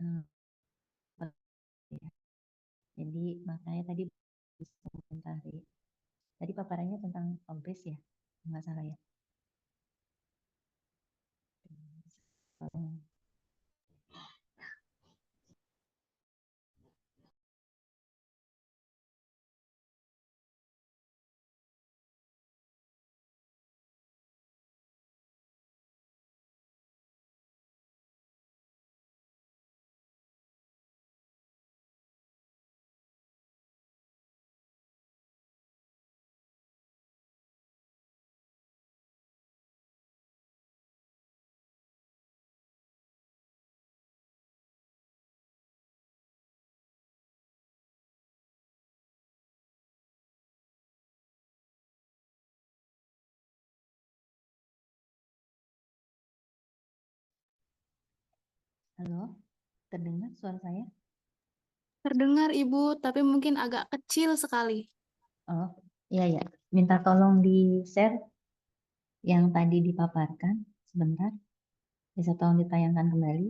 eh, ya. Jadi makanya tadi bisa komentari. Tadi paparannya tentang obes ya? Nggak salah ya? Halo, terdengar suara saya? Terdengar Ibu, tapi mungkin agak kecil sekali. Oh, iya ya. Minta tolong di-share yang tadi dipaparkan sebentar. Bisa tolong ditayangkan kembali.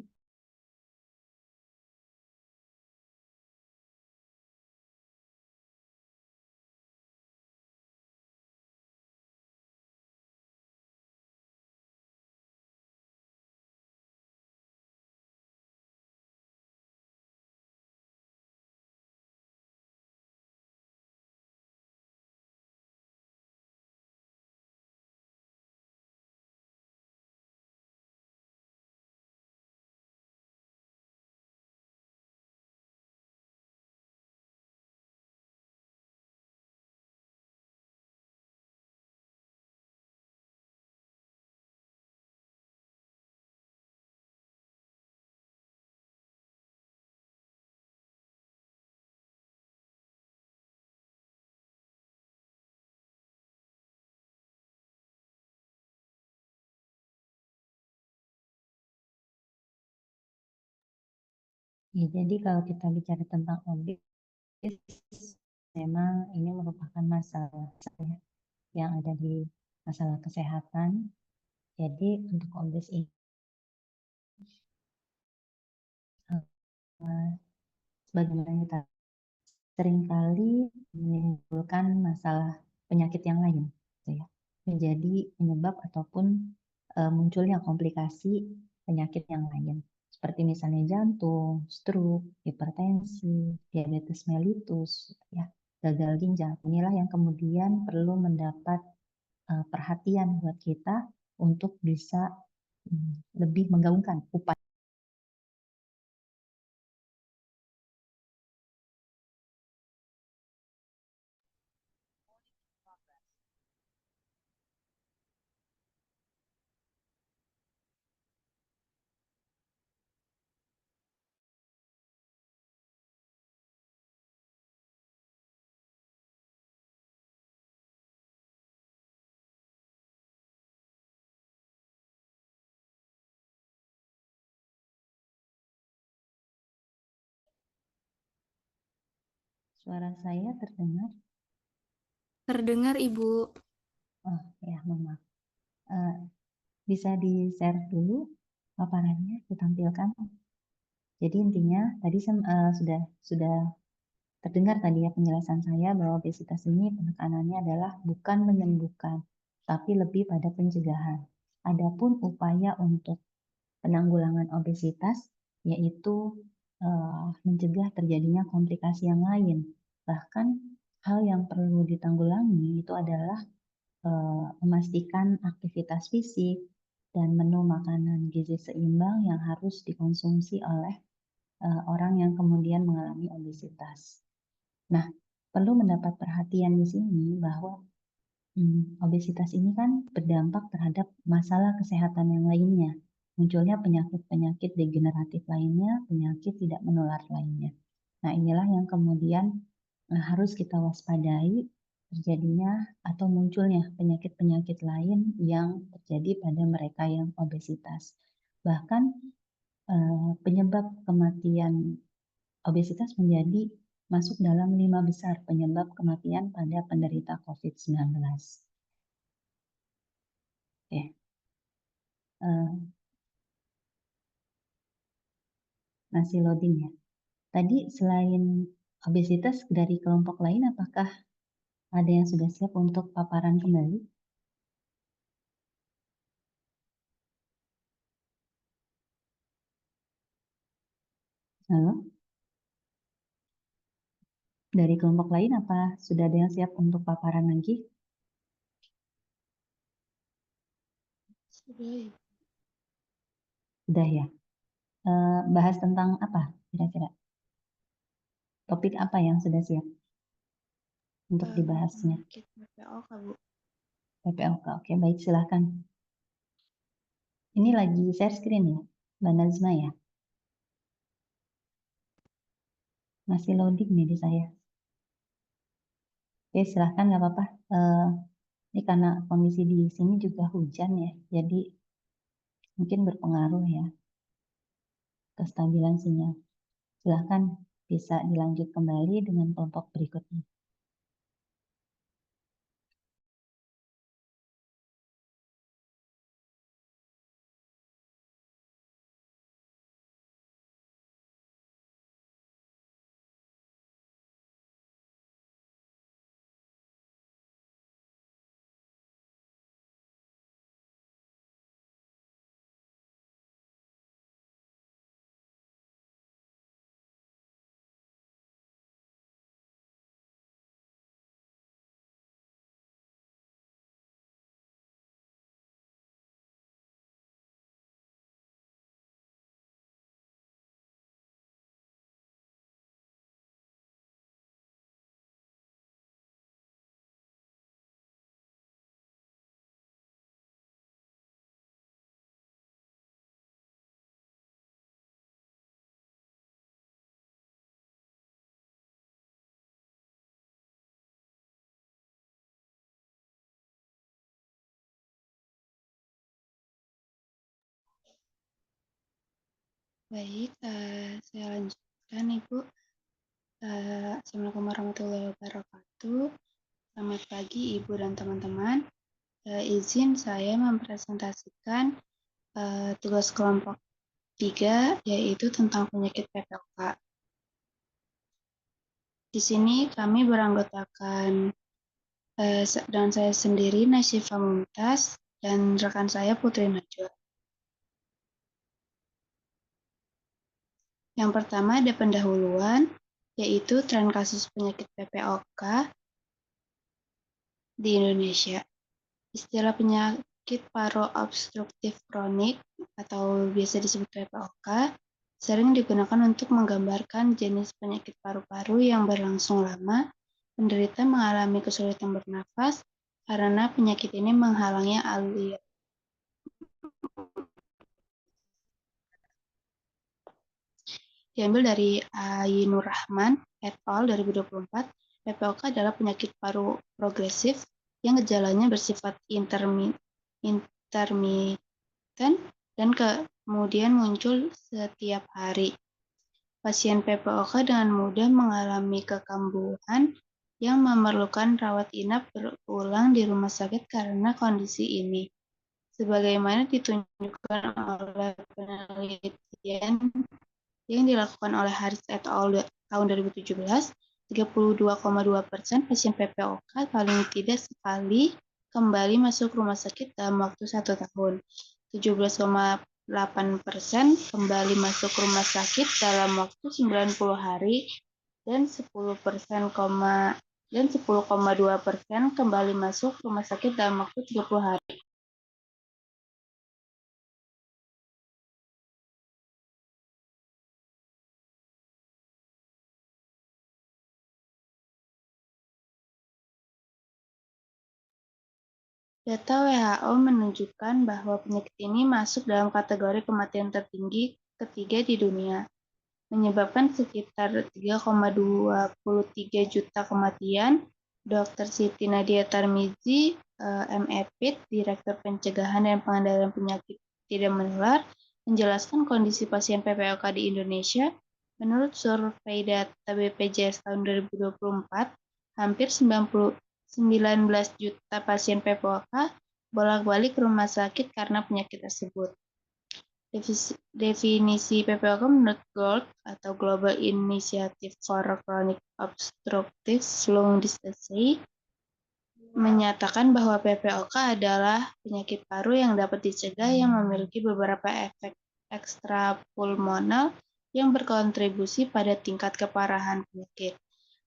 Ya, jadi kalau kita bicara tentang obes, memang ini merupakan masalah ya, yang ada di masalah kesehatan. Jadi untuk obes ini eh, sebagaimana kita seringkali menimbulkan masalah penyakit yang lain, gitu ya, menjadi penyebab ataupun munculnya komplikasi penyakit yang lain, seperti misalnya jantung, stroke, hipertensi, diabetes mellitus, gitu ya, gagal ginjal. Inilah yang kemudian perlu mendapat perhatian buat kita untuk bisa lebih menggaungkan upaya. Suara saya terdengar? Terdengar Ibu. Oh ya, mohon maaf. Eh, bisa di-share dulu paparannya, ditampilkan. Jadi intinya tadi sudah terdengar tadi ya penjelasan saya bahwa obesitas ini penekanannya adalah bukan menyembuhkan, tapi lebih pada pencegahan. Adapun upaya untuk penanggulangan obesitas yaitu mencegah terjadinya komplikasi yang lain. Bahkan hal yang perlu ditanggulangi itu adalah memastikan aktivitas fisik dan menu makanan gizi seimbang yang harus dikonsumsi oleh orang yang kemudian mengalami obesitas. Nah, perlu mendapat perhatian di sini bahwa obesitas ini kan berdampak terhadap masalah kesehatan yang lainnya. Munculnya penyakit-penyakit degeneratif lainnya, penyakit tidak menular lainnya. Nah, inilah yang kemudian harus kita waspadai terjadinya atau munculnya penyakit-penyakit lain yang terjadi pada mereka yang obesitas. Bahkan penyebab kematian obesitas menjadi masuk dalam 5 besar penyebab kematian pada penderita COVID-19. Oke. Masih loading ya. Tadi selain obesitas dari kelompok lain, apakah ada yang sudah siap untuk paparan kembali? Halo? Dari kelompok lain apa sudah ada yang siap untuk paparan lagi? Sudah ya. Bahas tentang apa kira-kira? Topik apa yang sudah siap untuk dibahasnya? PPOK, Bu. PPOK, oke baik silahkan. Ini lagi share screen ya, Mbak Nazma ya? Masih loading nih di saya. Oke silahkan nggak apa-apa. Ini karena kondisi di sini juga hujan ya, jadi mungkin berpengaruh ya kestabilan sinyal. Silahkan bisa dilanjut kembali dengan kelompok berikutnya. Baik, saya lanjutkan Ibu. Assalamualaikum warahmatullahi wabarakatuh. Selamat pagi Ibu dan teman-teman. Izin saya mempresentasikan tugas kelompok 3 yaitu tentang penyakit PPOK. Di sini kami beranggotakan dan saya sendiri Nasyifa Mumtaz dan rekan saya Putri Najwa. Yang pertama ada pendahuluan, yaitu tren kasus penyakit PPOK di Indonesia. Istilah penyakit paro-obstruktif kronik atau biasa disebut PPOK sering digunakan untuk menggambarkan jenis penyakit paru-paru yang berlangsung lama. Penderita mengalami kesulitan bernafas karena penyakit ini menghalangi aliran diambil dari Ainur Rahman et al. 2024, PPOK adalah penyakit paru progresif yang gejalanya bersifat intermiten dan kemudian muncul setiap hari. Pasien PPOK dengan mudah mengalami kekambuhan yang memerlukan rawat inap berulang di rumah sakit karena kondisi ini. Sebagaimana ditunjukkan oleh penelitian yang dilakukan oleh Harris et al. Tahun 2017, 32,2% pasien PPOK paling tidak sekali kembali masuk rumah sakit dalam waktu 1 tahun. 17,8% kembali masuk rumah sakit dalam waktu 90 hari dan 10,2% kembali masuk rumah sakit dalam waktu 30 hari. Data WHO menunjukkan bahwa penyakit ini masuk dalam kategori kematian tertinggi ketiga di dunia, menyebabkan sekitar 3,23 juta kematian. Dr. Siti Nadia Tarmizi, MEPID, Direktur Pencegahan dan Pengendalian Penyakit Tidak Menular, menjelaskan kondisi pasien PPOK di Indonesia. Menurut survei data BPJS tahun 2024, hampir 19 juta pasien PPOK bolak-balik ke rumah sakit karena penyakit tersebut. Definisi PPOK menurut GOLD atau Global Initiative for Chronic Obstructive Lung Disease menyatakan bahwa PPOK adalah penyakit paru yang dapat dicegah yang memiliki beberapa efek ekstrapulmonal yang berkontribusi pada tingkat keparahan penyakit.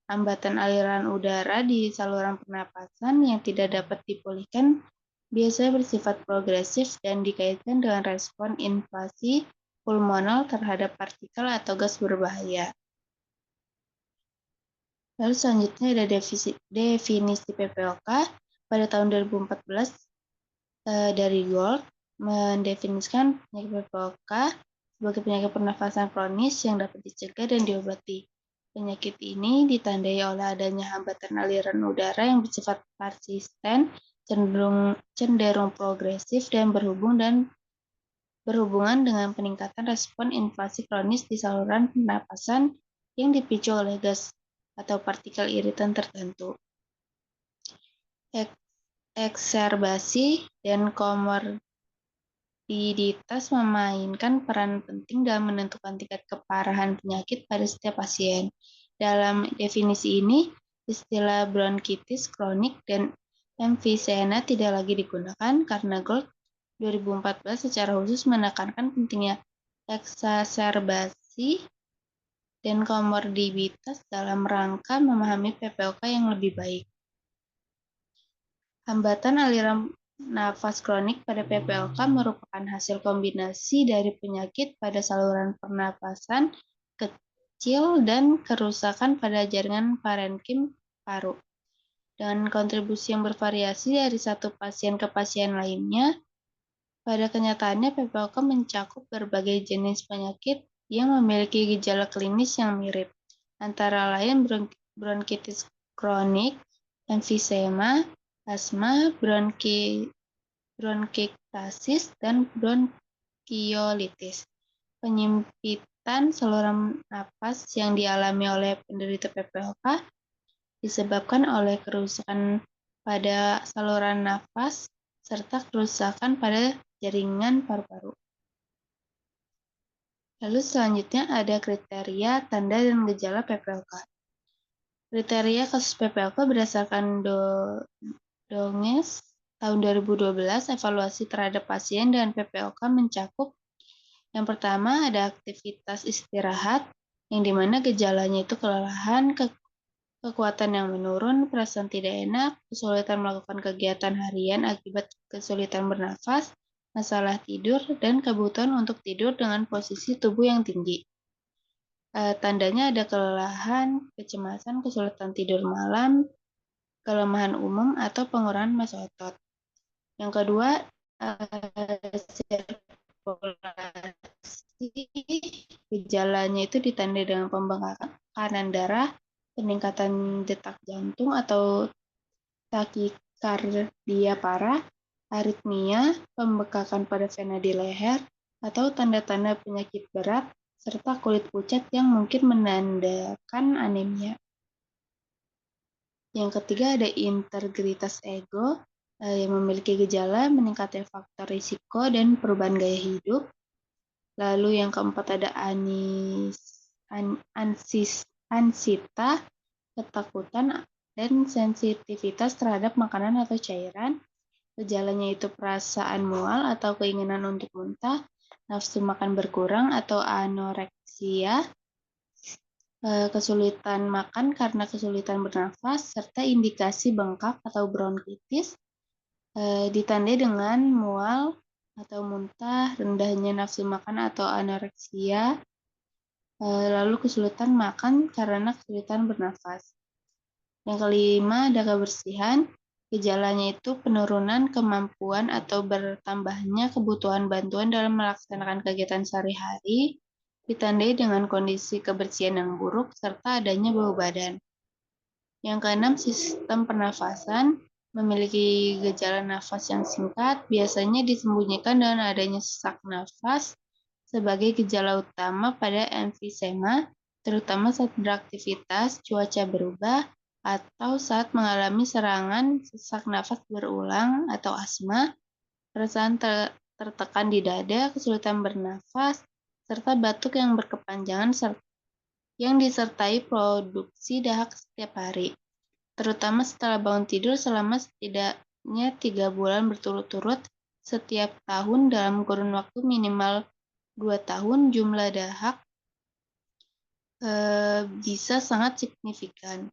Hambatan aliran udara di saluran pernapasan yang tidak dapat dipulihkan biasanya bersifat progresif dan dikaitkan dengan respon invasi pulmonal terhadap partikel atau gas berbahaya. Lalu selanjutnya ada definisi PPOK pada tahun 2014 dari GOLD mendefinisikan penyakit PPOK sebagai penyakit pernafasan kronis yang dapat dicegah dan diobati. Penyakit ini ditandai oleh adanya hambatan aliran udara yang bersifat persisten, cenderung progresif dan berhubungan dengan peningkatan respon invasi kronis di saluran pernapasan yang dipicu oleh gas atau partikel iritan tertentu. Ekserbasi dan komorbiditas memainkan peran penting dalam menentukan tingkat keparahan penyakit pada setiap pasien. Dalam definisi ini, istilah bronkitis kronik dan emfisema tidak lagi digunakan karena GOLD 2014 secara khusus menekankan pentingnya eksaserbasi dan komorbiditas dalam rangka memahami PPOK yang lebih baik. Hambatan aliran nafas kronik pada PPOK merupakan hasil kombinasi dari penyakit pada saluran pernapasan kecil dan kerusakan pada jaringan parenkim paru. Dengan kontribusi yang bervariasi dari satu pasien ke pasien lainnya, pada kenyataannya PPOK mencakup berbagai jenis penyakit yang memiliki gejala klinis yang mirip, antara lain bronkitis kronik, emfisema, asma, bronkektasis, dan bronkiolitis. Penyempitan saluran napas yang dialami oleh penderita PPOK disebabkan oleh kerusakan pada saluran nafas serta kerusakan pada jaringan paru-paru. Lalu selanjutnya ada kriteria, tanda, dan gejala PPOK. Kriteria kasus PPOK berdasarkan Donges tahun 2012, evaluasi terhadap pasien dengan PPOK mencakup yang pertama ada aktivitas istirahat, yang dimana gejalanya itu kelelahan, kekuatan yang menurun, perasaan tidak enak, kesulitan melakukan kegiatan harian akibat kesulitan bernafas, masalah tidur, dan kebutuhan untuk tidur dengan posisi tubuh yang tinggi. Tandanya ada kelelahan, kecemasan, kesulitan tidur malam, kelemahan umum, atau pengurangan massa otot. Yang kedua, sirkulasi. Gejalanya itu ditandai dengan pembengkakan darah, peningkatan detak jantung atau takikardia parah, aritmia, pembekakan pada vena di leher, atau tanda-tanda penyakit berat, serta kulit pucat yang mungkin menandakan anemia. Yang ketiga ada integritas ego, yang memiliki gejala meningkatnya faktor risiko dan perubahan gaya hidup. Lalu yang keempat ada ansita, ketakutan dan sensitivitas terhadap makanan atau cairan. Gejalanya itu perasaan mual atau keinginan untuk muntah, nafsu makan berkurang atau anoreksia, kesulitan makan karena kesulitan bernafas, serta indikasi bengkak atau bronkitis, ditandai dengan mual atau muntah, rendahnya nafsu makan atau anoreksia, lalu kesulitan makan karena kesulitan bernafas. Yang kelima, ada kebersihan. Gejalanya itu penurunan kemampuan atau bertambahnya kebutuhan bantuan dalam melaksanakan kegiatan sehari-hari, ditandai dengan kondisi kebersihan yang buruk serta adanya bau badan. Yang keenam, sistem pernafasan memiliki gejala nafas yang singkat, biasanya disembunyikan dengan adanya sesak nafas sebagai gejala utama pada emfisema, terutama saat beraktivitas, cuaca berubah, atau saat mengalami serangan sesak nafas berulang atau asma, perasaan tertekan di dada, kesulitan bernafas, serta batuk yang berkepanjangan yang disertai produksi dahak setiap hari, terutama setelah bangun tidur selama setidaknya 3 bulan berturut-turut setiap tahun dalam kurun waktu minimal 2 tahun. Jumlah dahak bisa sangat signifikan.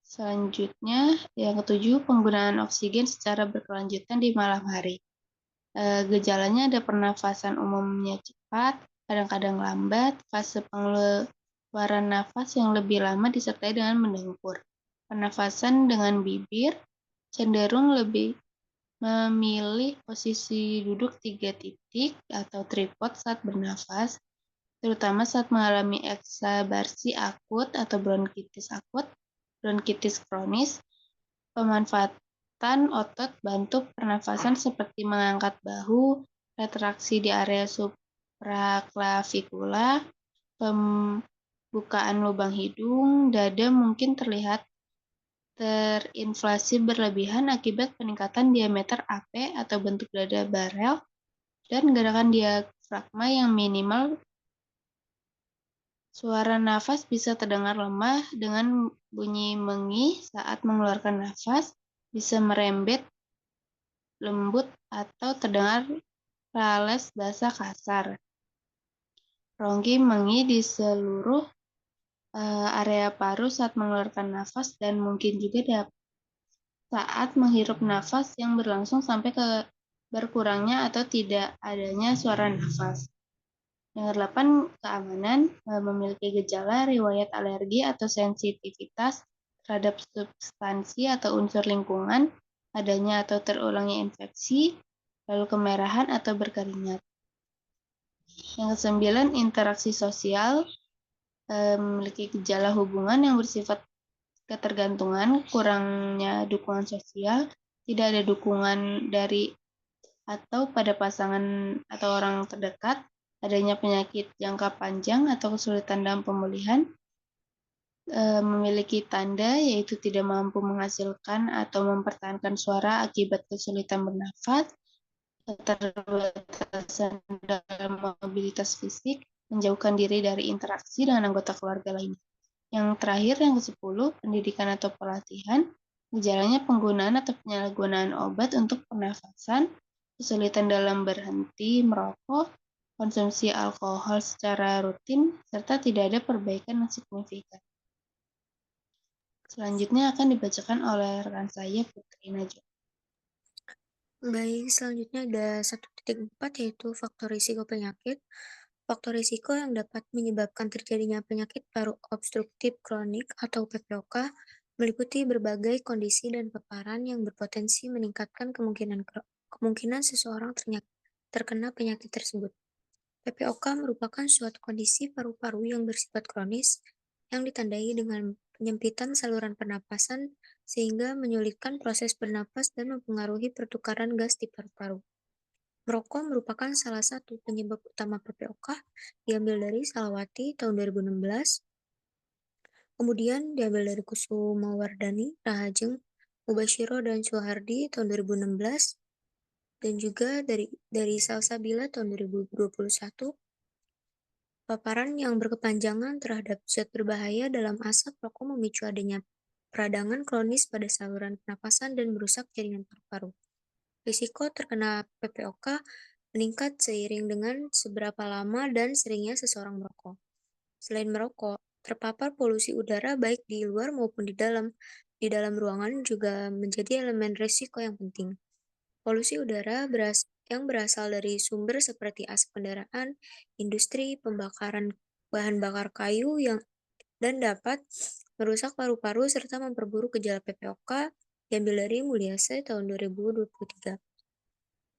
Selanjutnya, yang ketujuh, penggunaan oksigen secara berkelanjutan di malam hari. Gejalanya ada pernafasan umumnya cepat, kadang-kadang lambat, fase pengeluaran nafas yang lebih lama disertai dengan mendengkur. Pernafasan dengan bibir cenderung lebih memilih posisi duduk 3 titik atau tripod saat bernafas, terutama saat mengalami eksabasi akut atau bronkitis akut, bronkitis kronis. Pemanfaatan otot bantu pernafasan seperti mengangkat bahu, retraksi di area supraklavikula, pembukaan lubang hidung, dada mungkin terlihat terinflasi berlebihan akibat peningkatan diameter AP atau bentuk dada barel dan gerakan diafragma yang minimal. Suara nafas bisa terdengar lemah dengan bunyi mengi saat mengeluarkan nafas, bisa merembet, lembut, atau terdengar rales basah kasar. Ronggi mengi di seluruh area paru saat mengeluarkan nafas dan mungkin juga saat menghirup nafas yang berlangsung sampai ke berkurangnya atau tidak adanya suara nafas. Yang kedelapan, keamanan, memiliki gejala, riwayat alergi atau sensitivitas terhadap substansi atau unsur lingkungan, adanya atau terulangnya infeksi, lalu kemerahan atau berkeringat. Yang kesembilan, interaksi sosial, memiliki gejala hubungan yang bersifat ketergantungan, kurangnya dukungan sosial, tidak ada dukungan dari atau pada pasangan atau orang terdekat, adanya penyakit jangka panjang atau kesulitan dalam pemulihan, memiliki tanda yaitu tidak mampu menghasilkan atau mempertahankan suara akibat kesulitan bernafas, keterbatasan dalam mobilitas fisik, menjauhkan diri dari interaksi dengan anggota keluarga lainnya. Yang terakhir, yang ke-10, pendidikan atau pelatihan, gejalanya penggunaan atau penyalahgunaan obat untuk pernafasan, kesulitan dalam berhenti merokok, konsumsi alkohol secara rutin, serta tidak ada perbaikan yang signifikan. Selanjutnya akan dibacakan oleh rekan saya, Putri Najwa. Baik, selanjutnya ada 1.4 yaitu faktor risiko penyakit. Faktor risiko yang dapat menyebabkan terjadinya penyakit paru obstruktif kronik atau PPOK meliputi berbagai kondisi dan paparan yang berpotensi meningkatkan kemungkinan seseorang terkena penyakit tersebut. PPOK merupakan suatu kondisi paru-paru yang bersifat kronis yang ditandai dengan penyempitan saluran pernapasan sehingga menyulitkan proses bernapas dan mempengaruhi pertukaran gas di paru-paru. Merokok merupakan salah satu penyebab utama PPOK, diambil dari Salawati tahun 2016, kemudian diambil dari Kusumawardhani, Rahajeng, Mubashiro, dan Suhardi tahun 2016, dan juga dari Salsabila tahun 2021. Paparan yang berkepanjangan terhadap zat berbahaya dalam asap rokok memicu adanya peradangan kronis pada saluran pernapasan dan merusak jaringan paru-paru. Risiko terkena PPOK meningkat seiring dengan seberapa lama dan seringnya seseorang merokok. Selain merokok, terpapar polusi udara baik di luar maupun di dalam ruangan juga menjadi elemen risiko yang penting. Polusi udara yang berasal dari sumber seperti asap kendaraan, industri, pembakaran bahan bakar kayu dan dapat merusak paru-paru serta memperburuk gejala PPOK diambil dari Mulyase tahun 2023.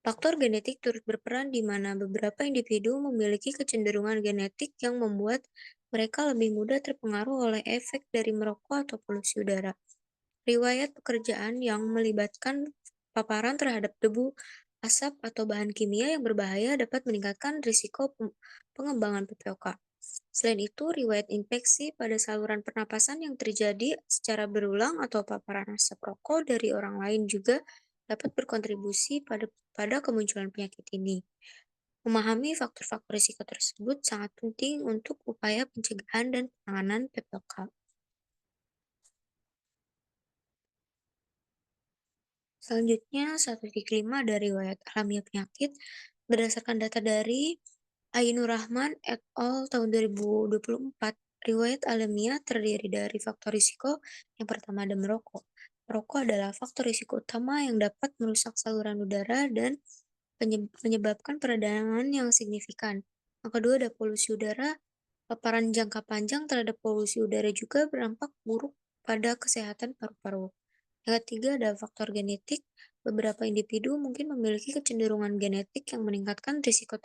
Faktor genetik turut berperan di mana beberapa individu memiliki kecenderungan genetik yang membuat mereka lebih mudah terpengaruh oleh efek dari merokok atau polusi udara. Riwayat pekerjaan yang melibatkan paparan terhadap debu, asap, atau bahan kimia yang berbahaya dapat meningkatkan risiko pengembangan PPOK. Selain itu, riwayat infeksi pada saluran pernapasan yang terjadi secara berulang atau paparan asap rokok dari orang lain juga dapat berkontribusi pada kemunculan penyakit ini. Memahami faktor-faktor risiko tersebut sangat penting untuk upaya pencegahan dan penanganan PPOK. Selanjutnya, 1.5 dari riwayat alamiah penyakit berdasarkan data dari Ainur Rahman et al. Tahun 2024. Riwayat alamiah terdiri dari faktor risiko. Yang pertama ada merokok. Merokok adalah faktor risiko utama yang dapat merusak saluran udara dan menyebabkan peradangan yang signifikan. Yang kedua ada polusi udara. Paparan jangka panjang terhadap polusi udara juga berdampak buruk pada kesehatan paru-paru. Yang ketiga ada faktor genetik. Beberapa individu mungkin memiliki kecenderungan genetik yang meningkatkan risiko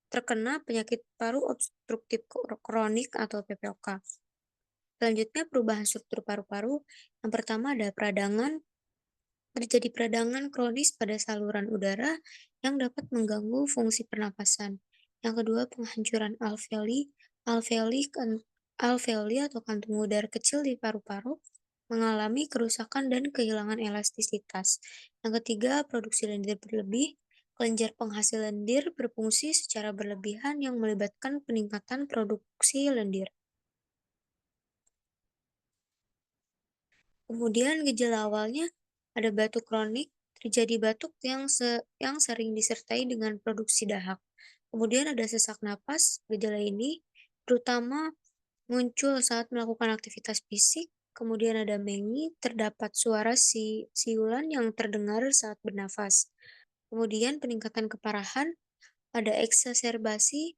terkena penyakit paru obstruktif kronik atau PPOK. Selanjutnya perubahan struktur paru-paru. Yang pertama ada terjadi peradangan kronis pada saluran udara yang dapat mengganggu fungsi pernapasan. Yang kedua penghancuran alveoli atau kantung udara kecil di paru-paru mengalami kerusakan dan kehilangan elastisitas. Yang ketiga, produksi lendir berlebih. Kelenjar penghasil lendir berfungsi secara berlebihan yang melibatkan peningkatan produksi lendir. Kemudian gejala awalnya ada batuk kronik, terjadi batuk yang sering disertai dengan produksi dahak. Kemudian ada sesak napas. Gejala ini terutama muncul saat melakukan aktivitas fisik. Kemudian ada mengi, terdapat suara siulan yang terdengar saat bernafas. Kemudian peningkatan keparahan, ada eksaserbasi,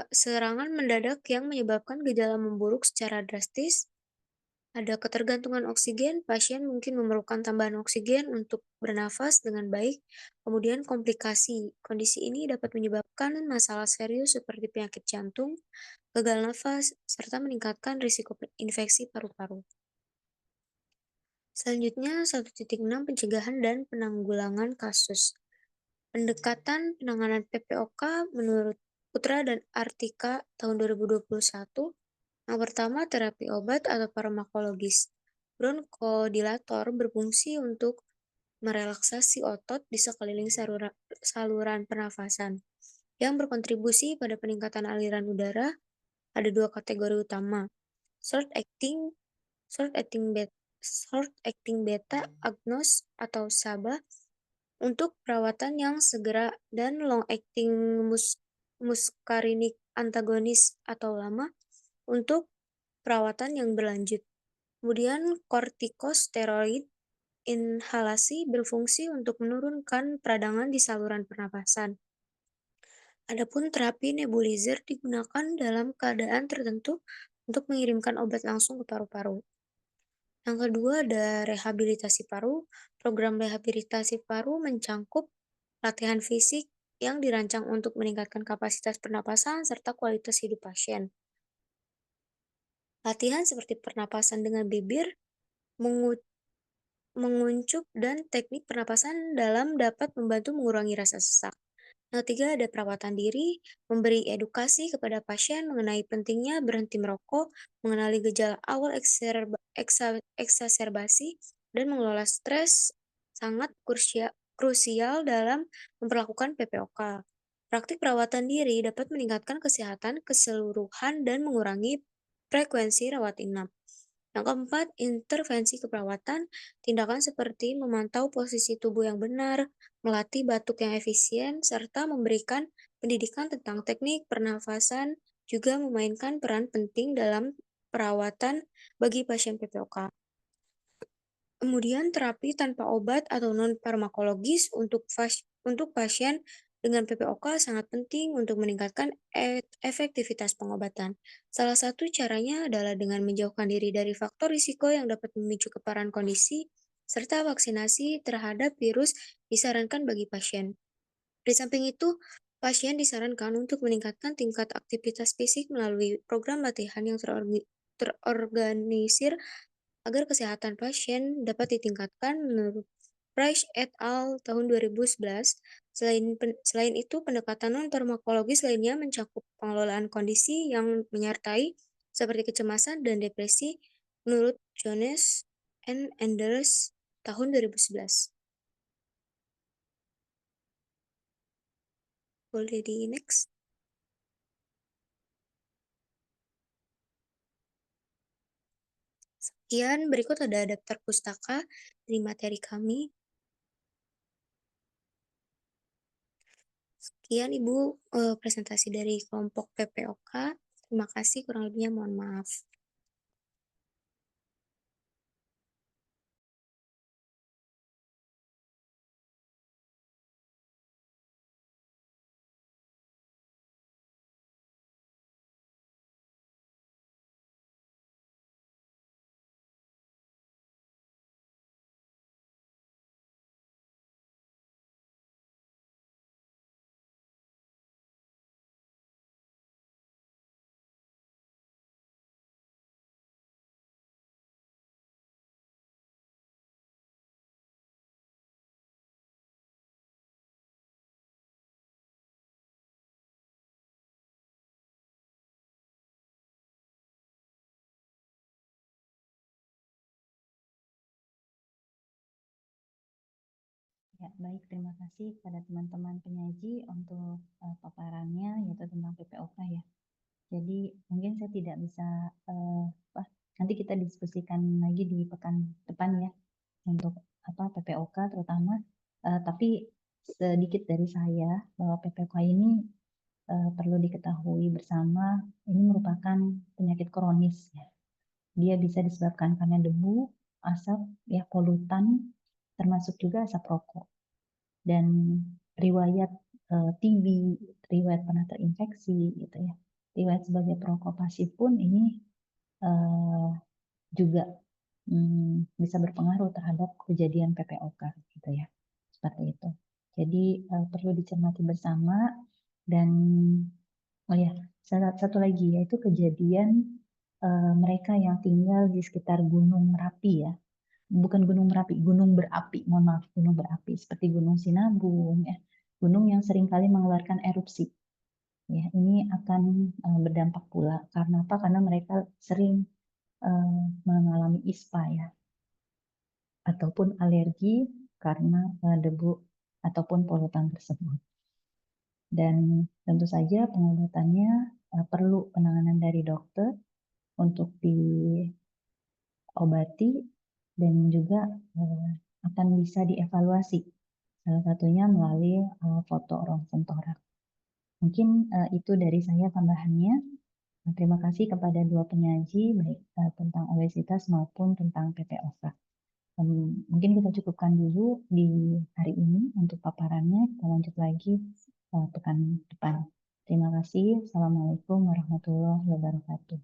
serangan mendadak yang menyebabkan gejala memburuk secara drastis. Ada ketergantungan oksigen, pasien mungkin memerlukan tambahan oksigen untuk bernafas dengan baik. Kemudian komplikasi, kondisi ini dapat menyebabkan masalah serius seperti penyakit jantung, gagal nafas, serta meningkatkan risiko infeksi paru-paru. Selanjutnya, 1.6 pencegahan dan penanggulangan kasus. Pendekatan penanganan PPOK menurut Putra dan Artika tahun 2021. Yang pertama, terapi obat atau farmakologis. Bronchodilator berfungsi untuk merelaksasi otot di sekeliling saluran pernafasan. Yang berkontribusi pada peningkatan aliran udara ada dua kategori utama, short acting beta agonist atau SABA untuk perawatan yang segera dan long acting muscarinic antagonist atau LAMA untuk perawatan yang berlanjut. Kemudian kortikosteroid inhalasi berfungsi untuk menurunkan peradangan di saluran pernapasan. Adapun terapi nebulizer digunakan dalam keadaan tertentu untuk mengirimkan obat langsung ke paru-paru. Yang kedua ada rehabilitasi paru. Program rehabilitasi paru mencangkup latihan fisik yang dirancang untuk meningkatkan kapasitas pernapasan serta kualitas hidup pasien. Latihan seperti pernapasan dengan bibir, menguncup, dan teknik pernapasan dalam dapat membantu mengurangi rasa sesak. Yang ketiga ada perawatan diri, memberi edukasi kepada pasien mengenai pentingnya berhenti merokok, mengenali gejala awal eksaserbasi, dan mengelola stres sangat krusial dalam memperlakukan PPOK. Praktik perawatan diri dapat meningkatkan kesehatan keseluruhan dan mengurangi frekuensi rawat inap. Yang keempat, intervensi keperawatan, tindakan seperti memantau posisi tubuh yang benar, melatih batuk yang efisien, serta memberikan pendidikan tentang teknik pernafasan juga memainkan peran penting dalam perawatan bagi pasien PPOK. Kemudian terapi tanpa obat atau non-farmakologis untuk pasien dengan PPOK sangat penting untuk meningkatkan efektivitas pengobatan. Salah satu caranya adalah dengan menjauhkan diri dari faktor risiko yang dapat memicu keparahan kondisi, serta vaksinasi terhadap virus disarankan bagi pasien. Di samping itu, pasien disarankan untuk meningkatkan tingkat aktivitas fisik melalui program latihan yang terorganisir agar kesehatan pasien dapat ditingkatkan menurut Price et al. Tahun 2011. Selain itu, pendekatan non-farmakologis lainnya mencakup pengelolaan kondisi yang menyertai seperti kecemasan dan depresi menurut Jones and Anders tahun 2011. Boleh di next. Sekian, berikut ada daftar pustaka dari materi kami. Sekian Ibu presentasi dari kelompok PPOK. Terima kasih, kurang lebihnya mohon maaf. Ya, baik, terima kasih kepada teman-teman penyaji untuk paparannya, yaitu tentang PPOK ya. Jadi mungkin saya tidak bisa, nanti kita diskusikan lagi di pekan depan ya, untuk PPOK terutama, tapi sedikit dari saya bahwa PPOK ini perlu diketahui bersama, ini merupakan penyakit kronis ya. Dia bisa disebabkan karena debu, asap, ya polutan, termasuk juga asap rokok. Dan riwayat TB, riwayat pernah terinfeksi gitu ya. Riwayat sebagai perokok pasif pun ini juga bisa berpengaruh terhadap kejadian PPOK gitu ya. Seperti itu. Jadi perlu dicermati bersama. Dan oh ya, satu lagi yaitu kejadian mereka yang tinggal di sekitar Gunung Merapi ya. Bukan Gunung Merapi, gunung berapi, mohon maaf, gunung berapi seperti Gunung Sinabung ya. Gunung yang seringkali mengeluarkan erupsi. Ya, ini akan berdampak pula. Karena apa? Karena mereka sering mengalami ISPA ya. Ataupun alergi karena debu ataupun polutan tersebut. Dan tentu saja pengobatannya perlu penanganan dari dokter untuk diobati dan juga akan bisa dievaluasi. Salah satunya melalui foto rongsen torak. Mungkin itu dari saya tambahannya. Terima kasih kepada dua penyaji baik tentang obesitas maupun tentang PPOK. Mungkin kita cukupkan dulu di hari ini untuk paparannya. Kita lanjut lagi pekan depan. Terima kasih. Assalamualaikum warahmatullahi wabarakatuh.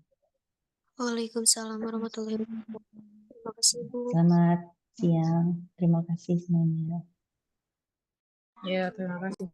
Waalaikumsalam warahmatullahi wabarakatuh. Terima kasih Bu. Selamat siang. Terima kasih semuanya. Ya, terima kasih.